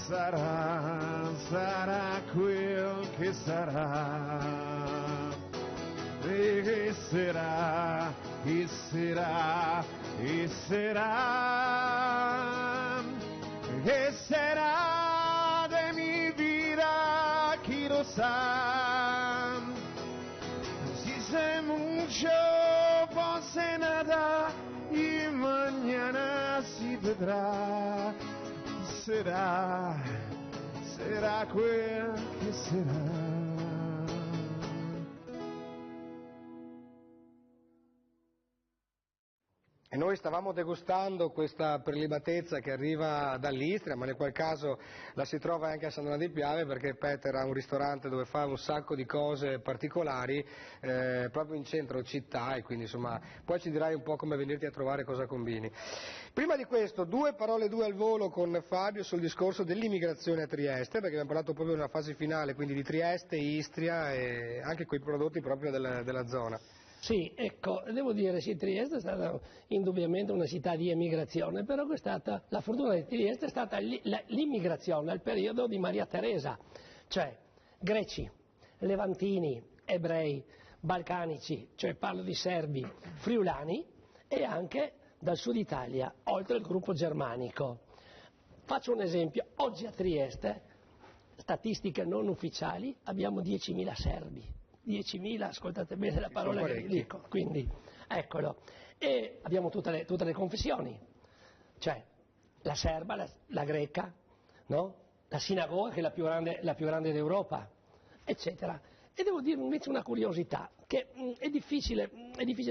Sarà quel che sarà. E che sarà, che sarà, che sarà, che sarà de mi vida, chi lo sa. Si se mucho, forse nada, y mañana si vedrà. sarà, sarà quel che sarà. E noi stavamo degustando questa prelibatezza che arriva dall'Istria, ma nel qual caso la si trova anche a San Donà di Piave, perché Peter ha un ristorante dove fa un sacco di cose particolari, proprio in centro città, e quindi insomma poi ci dirai un po' come venirti a trovare, cosa combini. Prima di questo, due parole al volo con Fabio sul discorso dell'immigrazione a Trieste, perché abbiamo parlato proprio della fase finale, quindi di Trieste, Istria e anche quei prodotti proprio della zona. Sì, ecco, devo dire sì, Trieste è stata indubbiamente una città di emigrazione, però la fortuna di Trieste è stata l'immigrazione al periodo di Maria Teresa, cioè greci, levantini, ebrei, balcanici, cioè parlo di serbi, friulani e anche dal sud Italia, oltre al gruppo germanico. Faccio un esempio, oggi a Trieste, statistiche non ufficiali, abbiamo 10.000 serbi. 10.000, ascoltate bene la parola che vi dico, quindi eccolo. E abbiamo tutte le confessioni, cioè la serba, la greca, no? La sinagoga che è la più grande d'Europa, eccetera. E devo dire invece una curiosità che è difficile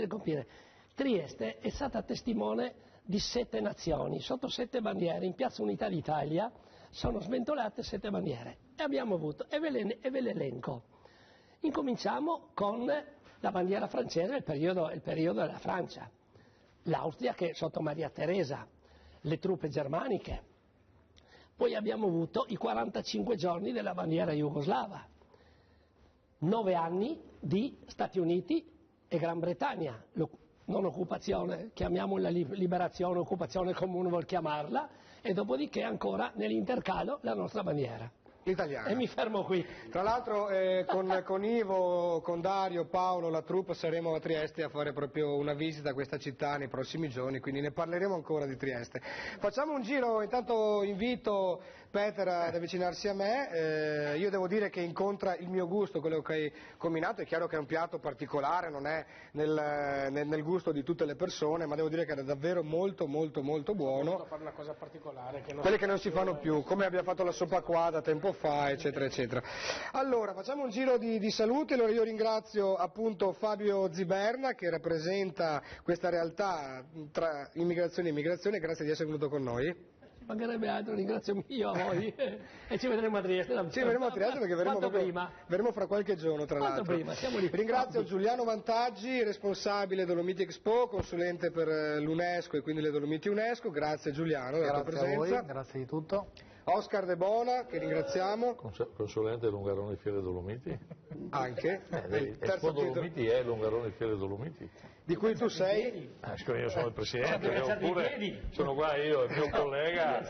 capire. Trieste è stata testimone di 7 nazioni, sotto 7 bandiere, in Piazza Unità d'Italia sono sventolate 7 bandiere e abbiamo avuto, e ve l'elenco. Incominciamo con la bandiera francese, il periodo della Francia, l'Austria che è sotto Maria Teresa, le truppe germaniche, poi abbiamo avuto i 45 giorni della bandiera jugoslava, 9 anni di Stati Uniti e Gran Bretagna, non occupazione, chiamiamola liberazione, occupazione come uno vuol chiamarla, e dopodiché ancora nell'intercalo la nostra bandiera. L'italiana. E mi fermo qui. Tra l'altro con Ivo, con Dario, Paolo, la troupe saremo a Trieste a fare proprio una visita a questa città nei prossimi giorni, quindi ne parleremo ancora di Trieste. Facciamo un giro, intanto invito Peter ad avvicinarsi a me, io devo dire che incontra il mio gusto, quello che hai combinato, è chiaro che è un piatto particolare, non è nel gusto di tutte le persone, ma devo dire che era davvero molto molto molto buono. Fare una cosa particolare Quelle che non si fanno più, come abbiamo fatto la soppa quadra tempo fa, eccetera eccetera. Allora facciamo un giro di saluti. Allora io ringrazio appunto Fabio Ziberna che rappresenta questa realtà tra immigrazione e immigrazione, grazie di essere venuto con noi. Mancherebbe altro, ringrazio io a voi e ci vedremo a Trieste. Ci vedremo a Trieste perché verremo fra qualche giorno, tra l'altro. Prima, siamo lì. Ringrazio Giuliano Vantaggi, responsabile Dolomiti Expo, consulente per l'UNESCO e quindi le Dolomiti UNESCO. Grazie Giuliano della tua presenza. Grazie a voi, grazie di tutto. Oscar De Bona, che ringraziamo. Consulente Lungarone Fiere Dolomiti. Anche. Expo Dolomiti è Lungarone Fiere Dolomiti. Di cui tu sei? Io sono il presidente, oppure sono qua io e il mio collega.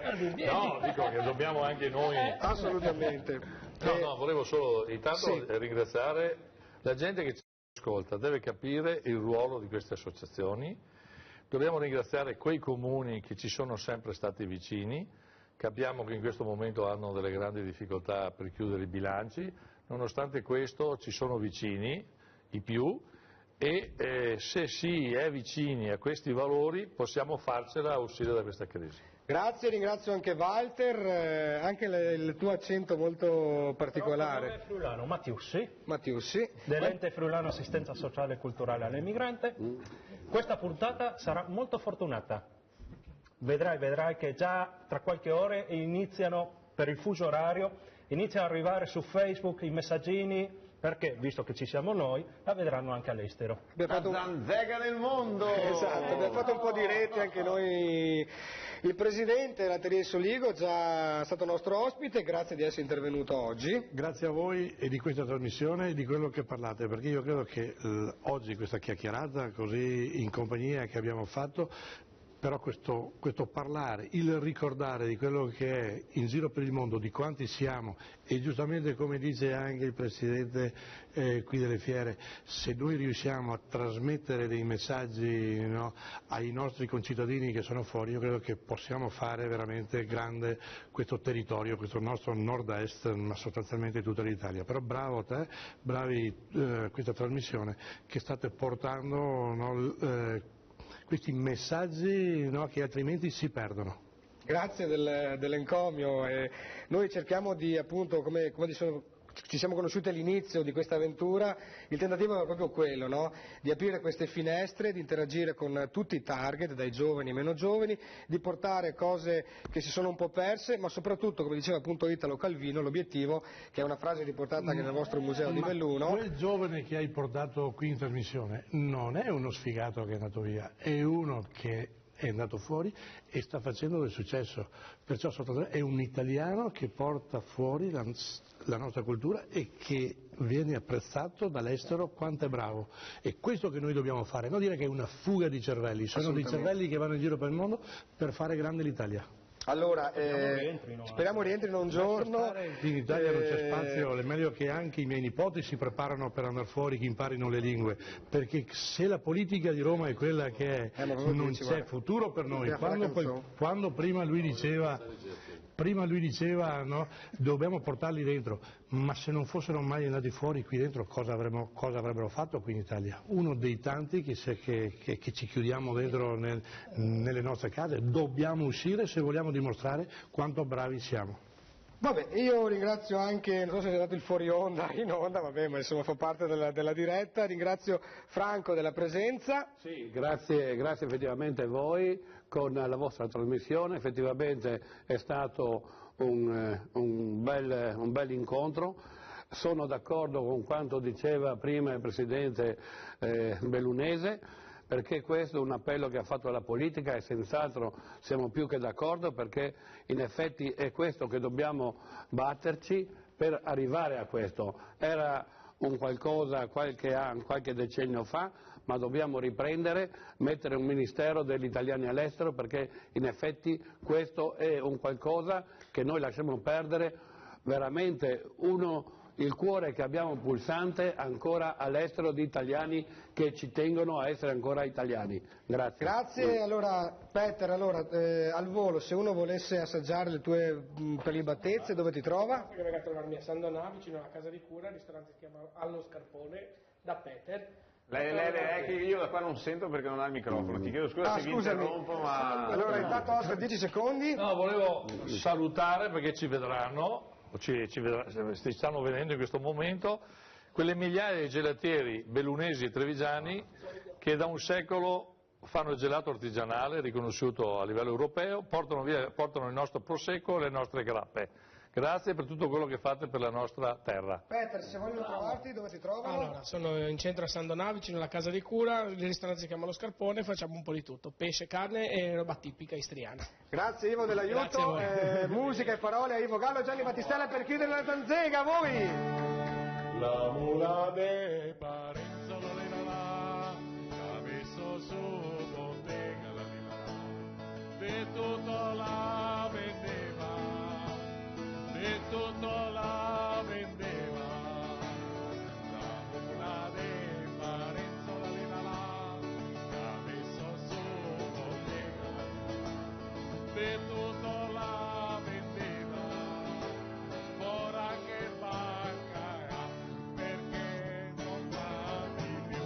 No, dico che dobbiamo anche noi. Assolutamente. No, volevo solo intanto ringraziare la gente che ci ascolta, deve capire il ruolo di queste associazioni. Dobbiamo ringraziare quei comuni che ci sono sempre stati vicini. Capiamo che in questo momento hanno delle grandi difficoltà per chiudere i bilanci, nonostante questo ci sono vicini, i più, e se si è vicini a questi valori possiamo farcela uscire da questa crisi. Grazie, ringrazio anche Walter, anche il tuo accento molto particolare. Il nome è friulano, Mattiussi. Dell'ente friulano assistenza sociale e culturale all'emigrante. Questa puntata sarà molto fortunata. Vedrai che già tra qualche ora iniziano, per il fuso orario, iniziano ad arrivare su Facebook i messaggini, perché, visto che ci siamo noi, la vedranno anche all'estero. La Zanzega nel mondo! Esatto, abbiamo fatto un po' di reti anche noi. Il Presidente, Laterie Soligo, già stato nostro ospite, grazie di essere intervenuto oggi. Grazie a voi e di questa trasmissione e di quello che parlate, perché io credo che oggi questa chiacchierata così in compagnia che abbiamo fatto, però questo parlare, il ricordare di quello che è in giro per il mondo, di quanti siamo, e giustamente come dice anche il Presidente qui delle fiere, se noi riusciamo a trasmettere dei messaggi, no, ai nostri concittadini che sono fuori, io credo che possiamo fare veramente grande questo territorio, questo nostro nord-est, ma sostanzialmente tutta l'Italia. Però bravo te, bravi questa trasmissione che state portando, no, questi messaggi, no, che altrimenti si perdono. Grazie dell'encomio. Noi cerchiamo di, appunto, come ci siamo conosciuti all'inizio di questa avventura, il tentativo era proprio quello, no? Di aprire queste finestre, di interagire con tutti i target, dai giovani ai meno giovani, di portare cose che si sono un po' perse, ma soprattutto, come diceva appunto Italo Calvino, l'obiettivo, che è una frase riportata anche nel vostro museo di Belluno. Quel giovane che hai portato qui in trasmissione non è uno sfigato che è andato via, è uno che è andato fuori e sta facendo del successo, perciò è un italiano che porta fuori la nostra cultura e che viene apprezzato dall'estero quanto è bravo. È questo che noi dobbiamo fare, non dire che è una fuga di cervelli, sono dei cervelli che vanno in giro per il mondo per fare grande l'Italia. Allora, speriamo rientrino un giorno. In Italia non c'è spazio, è meglio che anche i miei nipoti si preparano per andare fuori, che imparino le lingue, perché se la politica di Roma è quella che è, non c'è futuro per noi. Quando prima lui diceva no, dobbiamo portarli dentro, ma se non fossero mai andati fuori qui dentro cosa avrebbero fatto qui in Italia? Uno dei tanti che ci chiudiamo dentro nelle nostre case, dobbiamo uscire se vogliamo dimostrare quanto bravi siamo. Vabbè, io ringrazio anche, non so se è dato il fuori onda, in onda, vabbè, ma insomma fa parte della diretta, ringrazio Franco della presenza. Sì, grazie effettivamente a voi con la vostra trasmissione, effettivamente è stato un bel incontro. Sono d'accordo con quanto diceva prima il Presidente Bellunese, perché questo è un appello che ha fatto la politica e senz'altro siamo più che d'accordo, perché in effetti è questo che dobbiamo batterci per arrivare a questo. Era un qualcosa qualche decennio fa, ma dobbiamo riprendere, mettere un Ministero degli italiani all'estero, perché in effetti questo è un qualcosa che noi lasciamo perdere, veramente il cuore che abbiamo pulsante ancora all'estero di italiani che ci tengono a essere ancora italiani. Grazie. Grazie. Allora, Peter, al volo, se uno volesse assaggiare le tue prelibatezze, dove ti trova? Venga a trovarmi a San Donà, vicino alla casa di cura, il ristorante si chiama Allo Scarpone, da Peter. Lei che io da qua non sento perché non ha il microfono, ti chiedo scusa se vi interrompo, ma... Allora, intanto Oscar, 10 secondi. No, volevo salutare perché ci vedranno. Ci stanno vedendo in questo momento quelle migliaia di gelatieri bellunesi e trevigiani che da un secolo fanno il gelato artigianale riconosciuto a livello europeo, portano il nostro prosecco e le nostre grappe. Grazie per tutto quello che fate per la nostra terra. Peter, se vogliono trovarti, dove ti trovano? Allora, sono in centro a San Donà, vicino alla casa di cura, il ristorante si chiama Lo Scarpone, facciamo un po' di tutto, pesce, carne e roba tipica istriana. Grazie Ivo dell'aiuto, musica e parole a Ivo Gallo e Gianni Battistella per chiudere la Zanzega, a voi! La mula de Parenzo la lila, cabezo su bottega la lila, de tutto la vendeva, de tutto la vendeva. La mula de Parenzo la lila, cabezo su bottega la lila, de tutto la vendeva. Ora che manca perché non va più.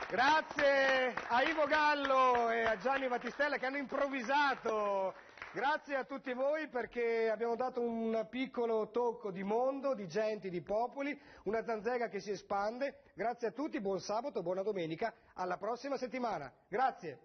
Grazie a Ivo Gallo e a Gianni Battistella che hanno improvvisato. Grazie a tutti voi perché abbiamo dato un piccolo tocco di mondo, di genti, di popoli, una Zanzega che si espande. Grazie a tutti, buon sabato, buona domenica, alla prossima settimana. Grazie.